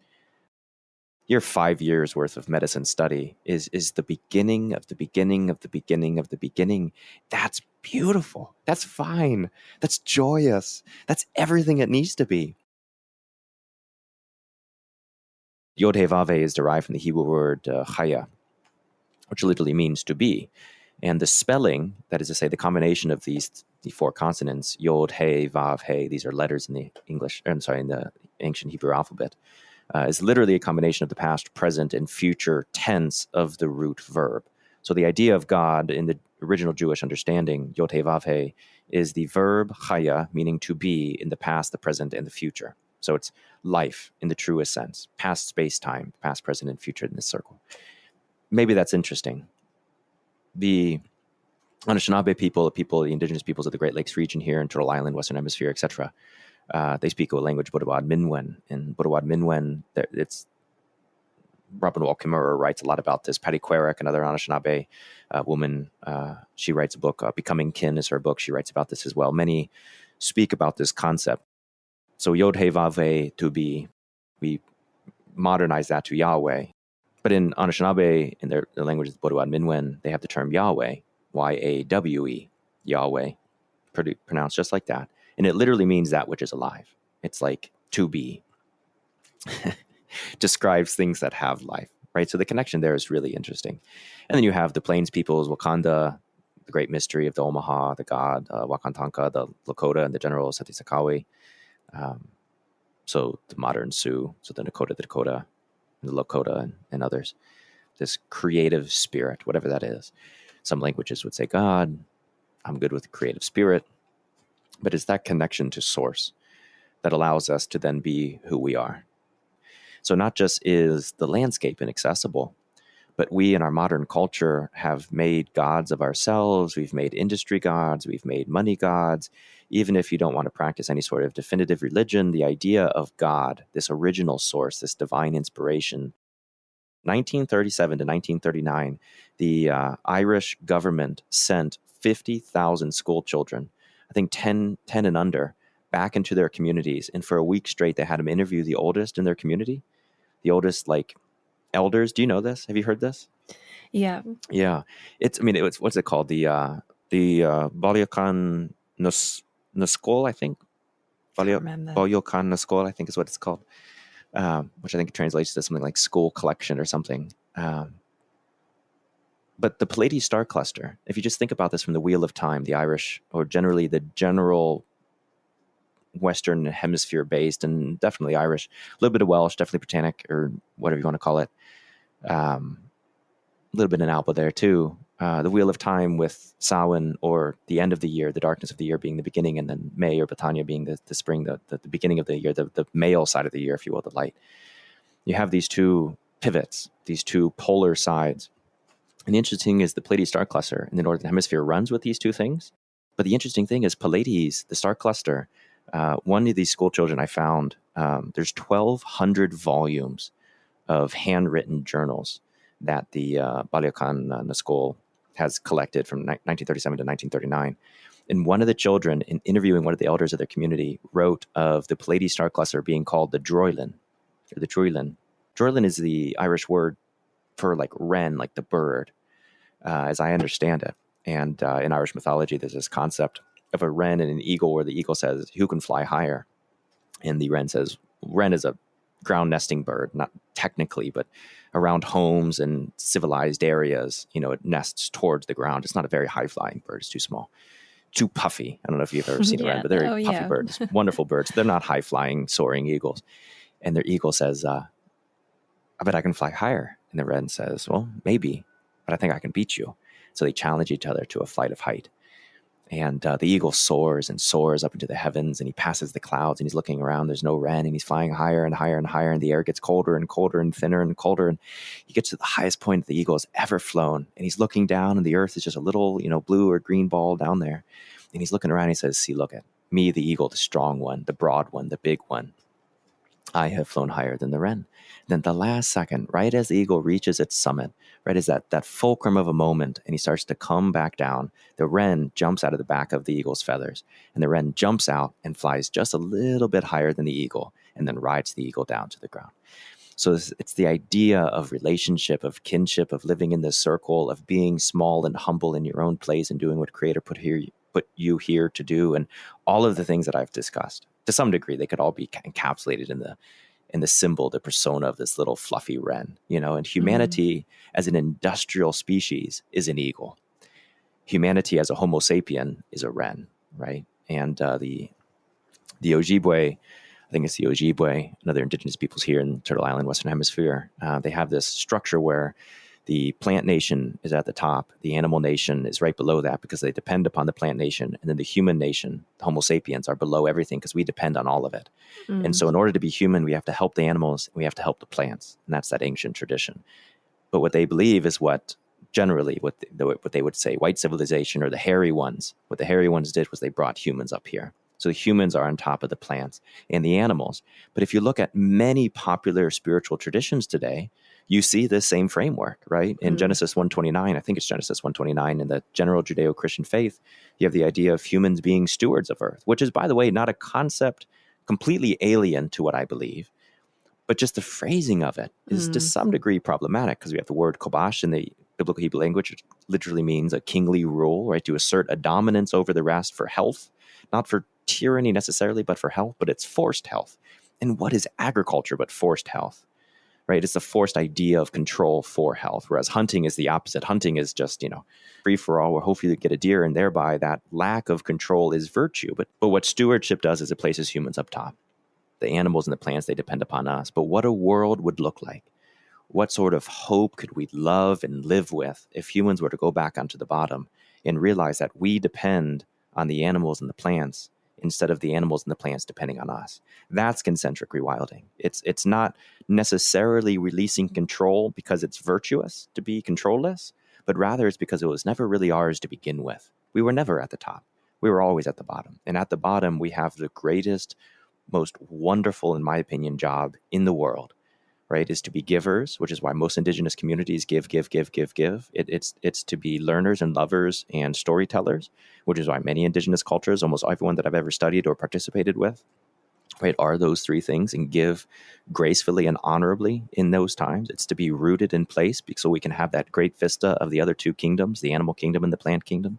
[SPEAKER 1] your 5 years worth of medicine study is the beginning of the beginning of the beginning of the beginning. That's beautiful. That's fine. That's joyous. That's everything it needs to be. Yod He Vav He is derived from the Hebrew word chaya, which literally means to be. And the spelling, that is to say, the combination of the 4 consonants, Yod He Vav He, these are letters in the in the ancient Hebrew alphabet, is literally a combination of the past, present, and future tense of the root verb. So the idea of God in the original Jewish understanding, Yod He Vav He, is the verb chaya, meaning to be, in the past, the present, and the future. So it's life in the truest sense, past space-time, past, present, and future in this circle. Maybe that's interesting. The Anishinaabe people, the indigenous peoples of the Great Lakes region here in Turtle Island, Western Hemisphere, etc., they speak a language, Bodawad Minwen. In Bodawad Minwen, it's Robin Wall Kimmerer writes a lot about this. Patty Querick, another Anishinaabe woman, she writes a book, Becoming Kin is her book. She writes about this as well. Many speak about this concept. So Yod He Vav He, to be, we modernize that to Yahweh. But in Anishinaabe, in their language, Bodawad Minwen, they have the term Yahweh, Y-A-W-E, Yahweh, pronounced just like that. And it literally means that which is alive. It's like to be. Describes things that have life, right? So the connection there is really interesting. And then you have the Plains peoples, Wakanda, the great mystery of the Omaha, the god, Wakantanka, the Lakota, and the general Setisakawi. So the modern Sioux, so the Dakota, and the Lakota, and others. This creative spirit, whatever that is. Some languages would say God. I'm good with creative spirit. But it's that connection to source that allows us to then be who we are. So not just is the landscape inaccessible, but we in our modern culture have made gods of ourselves. We've made industry gods. We've made money gods. Even if you don't want to practice any sort of definitive religion, the idea of God, this original source, this divine inspiration, 1937 to 1939, the Irish government sent 50,000 school children, I think 10 and under, back into their communities. And for a week straight, they had them interview the oldest in their community, the oldest, like, elders. Do you know this? Have you heard this?
[SPEAKER 2] Yeah.
[SPEAKER 1] Yeah. It's what's it called? The Balyokan Nuskol, I think. Balyokan Nuskol, I think is what it's called. Which I think translates to something like school collection or something. But the Pleiades star cluster, if you just think about this from the wheel of time, the Irish, or generally the general Western hemisphere based, and definitely Irish, a little bit of Welsh, definitely Britannic, or whatever you want to call it. A little bit in Alba there too. The wheel of time with Samhain, or the end of the year, the darkness of the year being the beginning, and then May or Bethania being the spring, the beginning of the year, the male side of the year, if you will, the light. You have these two pivots, these two polar sides. And the interesting is the Pleiades star cluster in the Northern Hemisphere runs with these two things. But the interesting thing is Pleiades, the star cluster, one of these school children I found, there's 1,200 volumes of handwritten journals that the Balyokan Nuskol has collected from 1937 to 1939. And one of the children, in interviewing one of the elders of their community, wrote of the Pleiades star cluster being called the Droylin, or the Droylin. Droylin is the Irish word for like wren, like the bird, as I understand it. And in Irish mythology, there's this concept of a wren and an eagle, where the eagle says, "Who can fly higher?" And the wren says, wren is a ground nesting bird, not technically, but around homes and civilized areas, it nests towards the ground. It's not a very high flying bird. It's too small, too puffy. I don't know if you've ever seen a wren, but they're puffy birds, wonderful birds. They're not high flying, soaring eagles. And their eagle says, "I bet I can fly higher." And the wren says, "Well, maybe, but I think I can beat you." So they challenge each other to a fight of height. And the eagle soars and soars up into the heavens, and he passes the clouds, and he's looking around. There's no wren, and he's flying higher and higher and higher, and the air gets colder and colder and thinner and colder. And he gets to the highest point the eagle has ever flown. And he's looking down, and the earth is just a little, blue or green ball down there. And he's looking around, and he says, "See, look at me, the eagle, the strong one, the broad one, the big one. I have flown higher than the wren." Then the last second, right as the eagle reaches its summit, right as that fulcrum of a moment, and he starts to come back down, the wren jumps out of the back of the eagle's feathers, and the wren jumps out and flies just a little bit higher than the eagle, and then rides the eagle down to the ground. So it's the idea of relationship, of kinship, of living in this circle, of being small and humble in your own place and doing what Creator put you here to do, and all of the things that I've discussed. To some degree, they could all be encapsulated in the symbol, the persona of this little fluffy wren, and humanity as an industrial species is an eagle. Humanity as a Homo sapien is a wren, right? And the Ojibwe, I think it's the Ojibwe, another indigenous peoples here in Turtle Island, Western Hemisphere, they have this structure where the plant nation is at the top, the animal nation is right below that because they depend upon the plant nation, and then the human nation, the Homo sapiens, are below everything because we depend on all of it. And so in order to be human, we have to help the animals, and we have to help the plants, and that's that ancient tradition. But what they believe is what they would say, white civilization or the hairy ones, what the hairy ones did was they brought humans up here. So the humans are on top of the plants and the animals. But if you look at many popular spiritual traditions today, you see this same framework, right? In Genesis 1:29, I think it's Genesis 1:29, in the general Judeo-Christian faith, you have the idea of humans being stewards of earth, which is, by the way, not a concept completely alien to what I believe, but just the phrasing of it is to some degree problematic because we have the word kobash in the biblical Hebrew language, which literally means a kingly rule, right? To assert a dominance over the rest for health, not for tyranny necessarily, but for health, but it's forced health. And what is agriculture but forced health? Right? It's a forced idea of control for health, whereas hunting is the opposite. Hunting is just, free for all, where hopefully you get a deer, and thereby that lack of control is virtue. But what stewardship does is it places humans up top. The animals and the plants, they depend upon us. But what a world would look like. What sort of hope could we love and live with if humans were to go back onto the bottom and realize that we depend on the animals and the plants instead of the animals and the plants depending on us? That's concentric rewilding. It's not necessarily releasing control because it's virtuous to be controlless, but rather it's because it was never really ours to begin with. We were never at the top. We were always at the bottom. And at the bottom, we have the greatest, most wonderful, in my opinion, job in the world, right? Is to be givers, which is why most indigenous communities give. It's to be learners and lovers and storytellers, which is why many indigenous cultures, almost everyone that I've ever studied or participated with, right, are those three things, and give gracefully and honorably in those times. It's to be rooted in place so we can have that great vista of the other two kingdoms, the animal kingdom and the plant kingdom.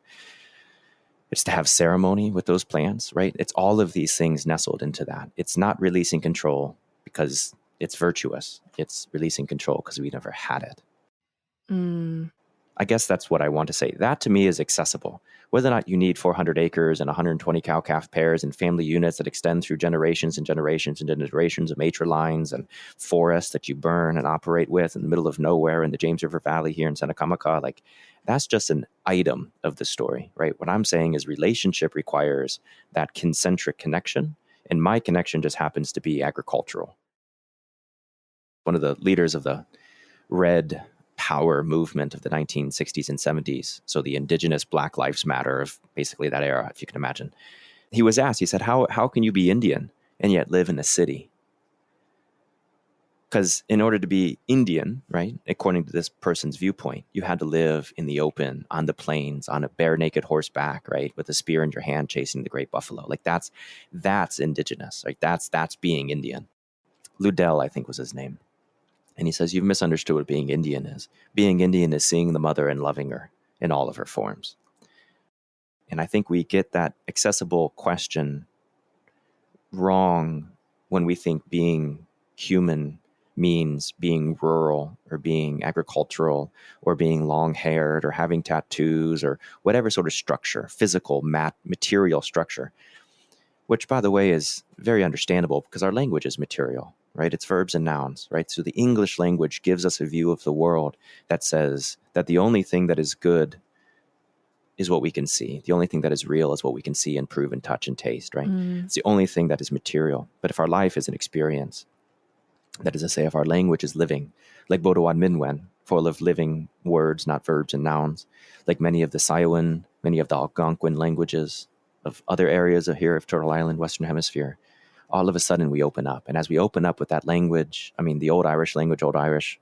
[SPEAKER 1] It's to have ceremony with those plants, right? It's all of these things nestled into that. It's not releasing control because it's virtuous. It's releasing control because we never had it. I guess that's what I want to say. That to me is accessible. Whether or not you need 400 acres and 120 cow-calf pairs and family units that extend through generations and generations and generations of mature lines and forests that you burn and operate with in the middle of nowhere in the James River Valley here in Senekamaka, like that's just an item of the story, right? What I'm saying is relationship requires that kincentric connection, and my connection just happens to be agricultural. One of the leaders of the Red Power movement of the 1960s and 70s, so the indigenous Black Lives Matter of basically that era, if you can imagine. He was asked, he said, how can you be Indian and yet live in a city? Because in order to be Indian, right, according to this person's viewpoint, you had to live in the open, on the plains, on a bare naked horseback, right, with a spear in your hand chasing the great buffalo. Like that's indigenous, right? That's being Indian. Ludell, I think was his name. And he says, you've misunderstood what being Indian is. Being Indian is seeing the mother and loving her in all of her forms. And I think we get that accessible question wrong when we think being human means being rural or being agricultural or being long-haired or having tattoos or whatever sort of structure, physical, material structure, which, by the way, is very understandable because our language is material. Right? It's verbs and nouns, right? So the English language gives us a view of the world that says that the only thing that is good is what we can see. The only thing that is real is what we can see and prove and touch and taste, right? It's the only thing that is material. But if our life is an experience, that is to say, if our language is living, like Bodowan Minwen, full of living words, not verbs and nouns, like many of the Siouan, many of the Algonquin languages of other areas of here of Turtle Island, Western Hemisphere, all of a sudden we open up. And as we open up with that language, I mean, the Old Irish language, Old Irish,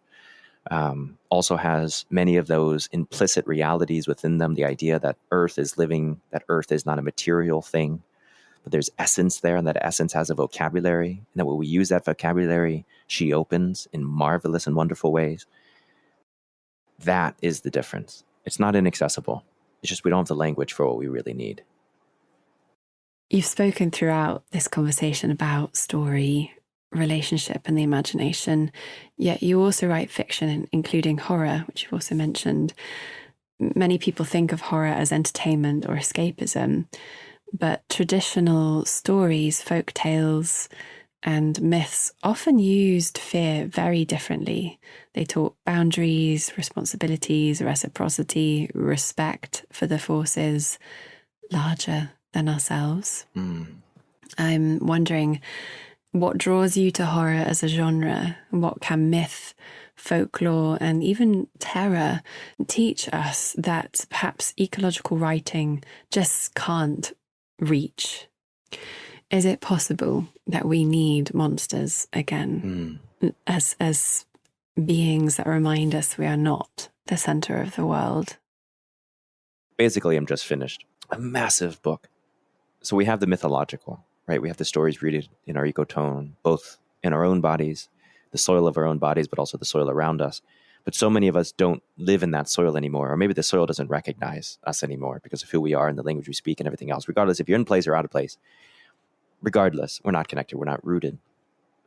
[SPEAKER 1] also has many of those implicit realities within them. The idea that earth is living, that earth is not a material thing, but there's essence there, and that essence has a vocabulary, and that when we use that vocabulary, she opens in marvelous and wonderful ways. That is the difference. It's not inaccessible. It's just we don't have the language for what we really need.
[SPEAKER 2] You've spoken throughout this conversation about story, relationship, and the imagination, yet you also write fiction, including horror, which you've also mentioned. Many people think of horror as entertainment or escapism, but traditional stories, folk tales, and myths often used fear very differently. They taught boundaries, responsibilities, reciprocity, respect for the forces larger than ourselves. I'm wondering, what draws you to horror as a genre? What can myth, folklore, and even terror teach us that perhaps ecological writing just can't reach? Is it possible that we need monsters again as beings that remind us we are not the center of the world?
[SPEAKER 1] Basically, I'm just finished a massive book. So we have the mythological, right? We have the stories rooted in our ecotone, both in our own bodies, the soil of our own bodies, but also the soil around us. But so many of us don't live in that soil anymore, or maybe the soil doesn't recognize us anymore because of who we are and the language we speak and everything else. Regardless if you're in place or out of place, regardless, we're not connected, we're not rooted.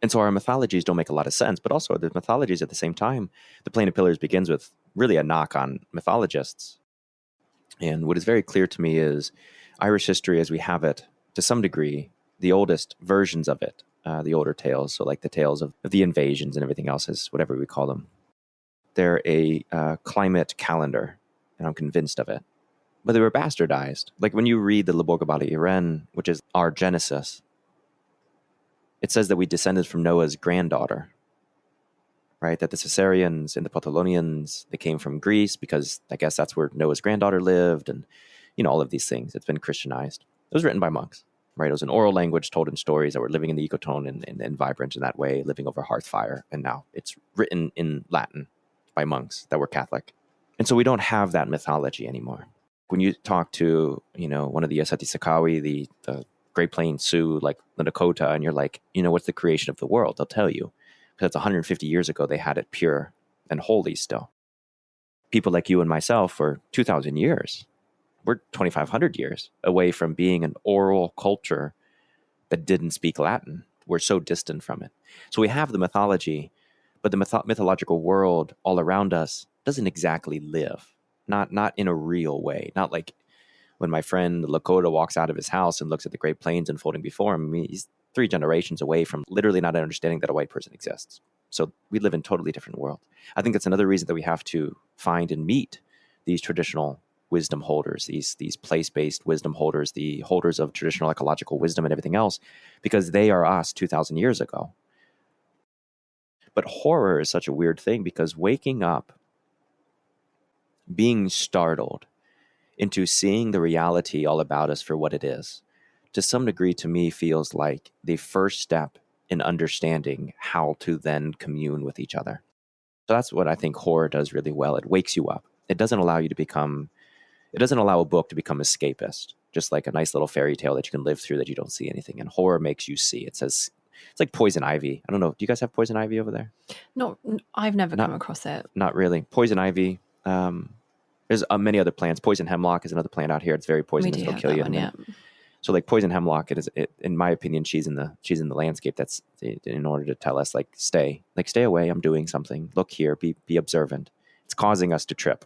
[SPEAKER 1] And so our mythologies don't make a lot of sense, but also the mythologies at the same time, the Plain of Pillars begins with really a knock on mythologists. And what is very clear to me is Irish history as we have it, to some degree, the oldest versions of it, the older tales, so like the tales of the invasions and everything else, is whatever we call them. They're a climate calendar, and I'm convinced of it. But they were bastardized. Like when you read the Lebogabali Iren, which is our Genesis, it says that we descended from Noah's granddaughter, right? That the Caesarians and the Potolonians, they came from Greece because I guess that's where Noah's granddaughter lived, and all of these things. It's been Christianized. It was written by monks, right? It was an oral language told in stories that were living in the ecotone and vibrant in that way, living over hearth fire. And now it's written in Latin by monks that were Catholic. And so we don't have that mythology anymore. When you talk to, one of the Yasati Sakawi, the Great Plains Sioux, like the Dakota, and you're like, what's the creation of the world? They'll tell you. Because 150 years ago, they had it pure and holy still. People like you and myself for 2,000 years, we're 2,500 years away from being an oral culture that didn't speak Latin. We're so distant from it. So we have the mythology, but the mythological world all around us doesn't exactly live, not in a real way. Not like when my friend Lakota walks out of his house and looks at the Great Plains unfolding before him. I mean, he's 3 generations away from literally not understanding that a white person exists. So we live in a totally different world. I think that's another reason that we have to find and meet these traditional wisdom holders, these place-based wisdom holders, the holders of traditional ecological wisdom and everything else, because they are us 2,000 years ago. But horror is such a weird thing because waking up, being startled into seeing the reality all about us for what it is, to some degree, to me, feels like the first step in understanding how to then commune with each other. So that's what I think horror does really well. It wakes you up. It doesn't allow a book to become escapist, just like a nice little fairy tale that you can live through that you don't see anything. And horror makes you see. It's like poison ivy. I don't know. Do you guys have poison ivy over there?
[SPEAKER 2] No, I've never come across it. Not
[SPEAKER 1] really. Poison ivy. There's many other plants. Poison hemlock is another plant out here. It's very poisonous. It'll kill you. So like poison hemlock, in my opinion, she's in the landscape that's in order to tell us stay away. I'm doing something. Look here, be observant. It's causing us to trip,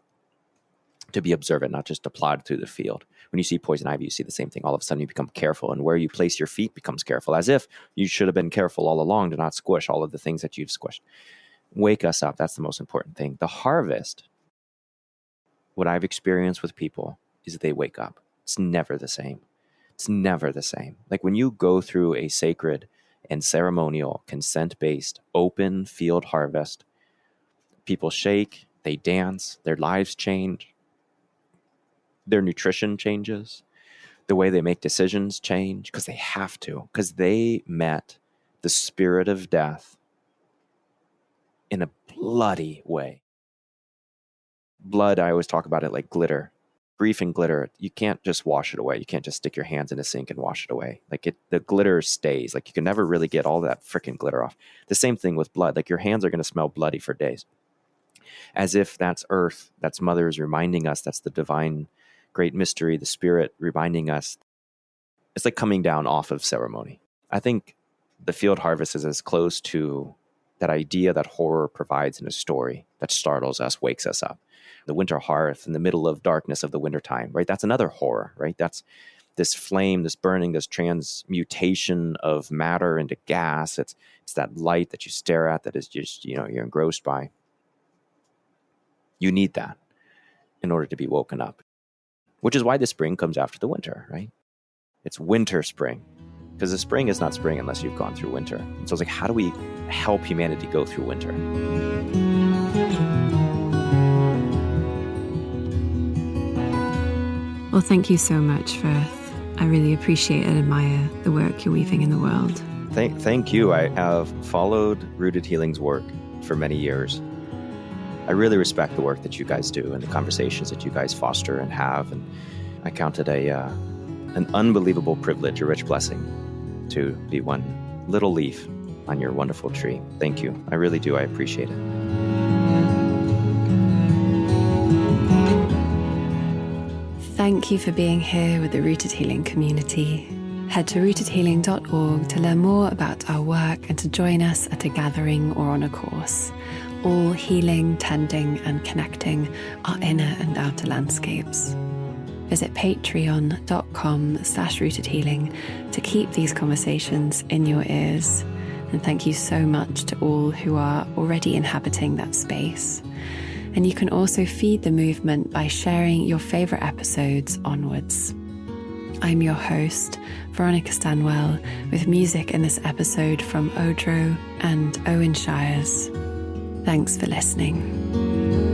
[SPEAKER 1] to be observant, not just to plod through the field. When you see poison ivy, you see the same thing. All of a sudden you become careful, and where you place your feet becomes careful, as if you should have been careful all along to not squish all of the things that you've squished. Wake us up. That's the most important thing. The harvest, what I've experienced with people is they wake up. It's never the same. It's never the same. Like when you go through a sacred and ceremonial, consent-based, open field harvest, people shake, they dance, their lives change, their nutrition changes, the way they make decisions change, because they have to, because they met the spirit of death in a bloody way. Blood, I always talk about it like glitter. Grief and glitter, you can't just wash it away. You can't just stick your hands in a sink and wash it away. Like the glitter stays. Like you can never really get all that freaking glitter off. The same thing with blood. Like your hands are going to smell bloody for days. As if that's earth, that's mothers reminding us, that's the divine great mystery, the spirit reminding us. It's like coming down off of ceremony. I think the field harvest is as close to that idea that horror provides in a story that startles us, wakes us up. The winter hearth in the middle of darkness of the wintertime, right? That's another horror, right? That's this flame, this burning, this transmutation of matter into gas. It's that light that you stare at that is just, you're engrossed by. You need that in order to be woken up, which is why the spring comes after the winter, right? It's winter spring, because the spring is not spring unless you've gone through winter. And so it's like, how do we help humanity go through winter?
[SPEAKER 2] Well, thank you so much, Firth. I really appreciate and admire the work you're weaving in the world.
[SPEAKER 1] Thank you. I have followed Rooted Healing's work for many years. I really respect the work that you guys do and the conversations that you guys foster and have. And I count it an unbelievable privilege, a rich blessing to be one little leaf on your wonderful tree. Thank you. I really do. I appreciate it.
[SPEAKER 2] Thank you for being here with the Rooted Healing community. Head to rootedhealing.org to learn more about our work and to join us at a gathering or on a course. All healing, tending, and connecting our inner and outer landscapes. Visit patreon.com/rootedhealing to keep these conversations in your ears. And thank you so much to all who are already inhabiting that space. And you can also feed the movement by sharing your favourite episodes onwards. I'm your host, Veronica Stanwell, with music in this episode from Odro and Owen Shires. Thanks for listening.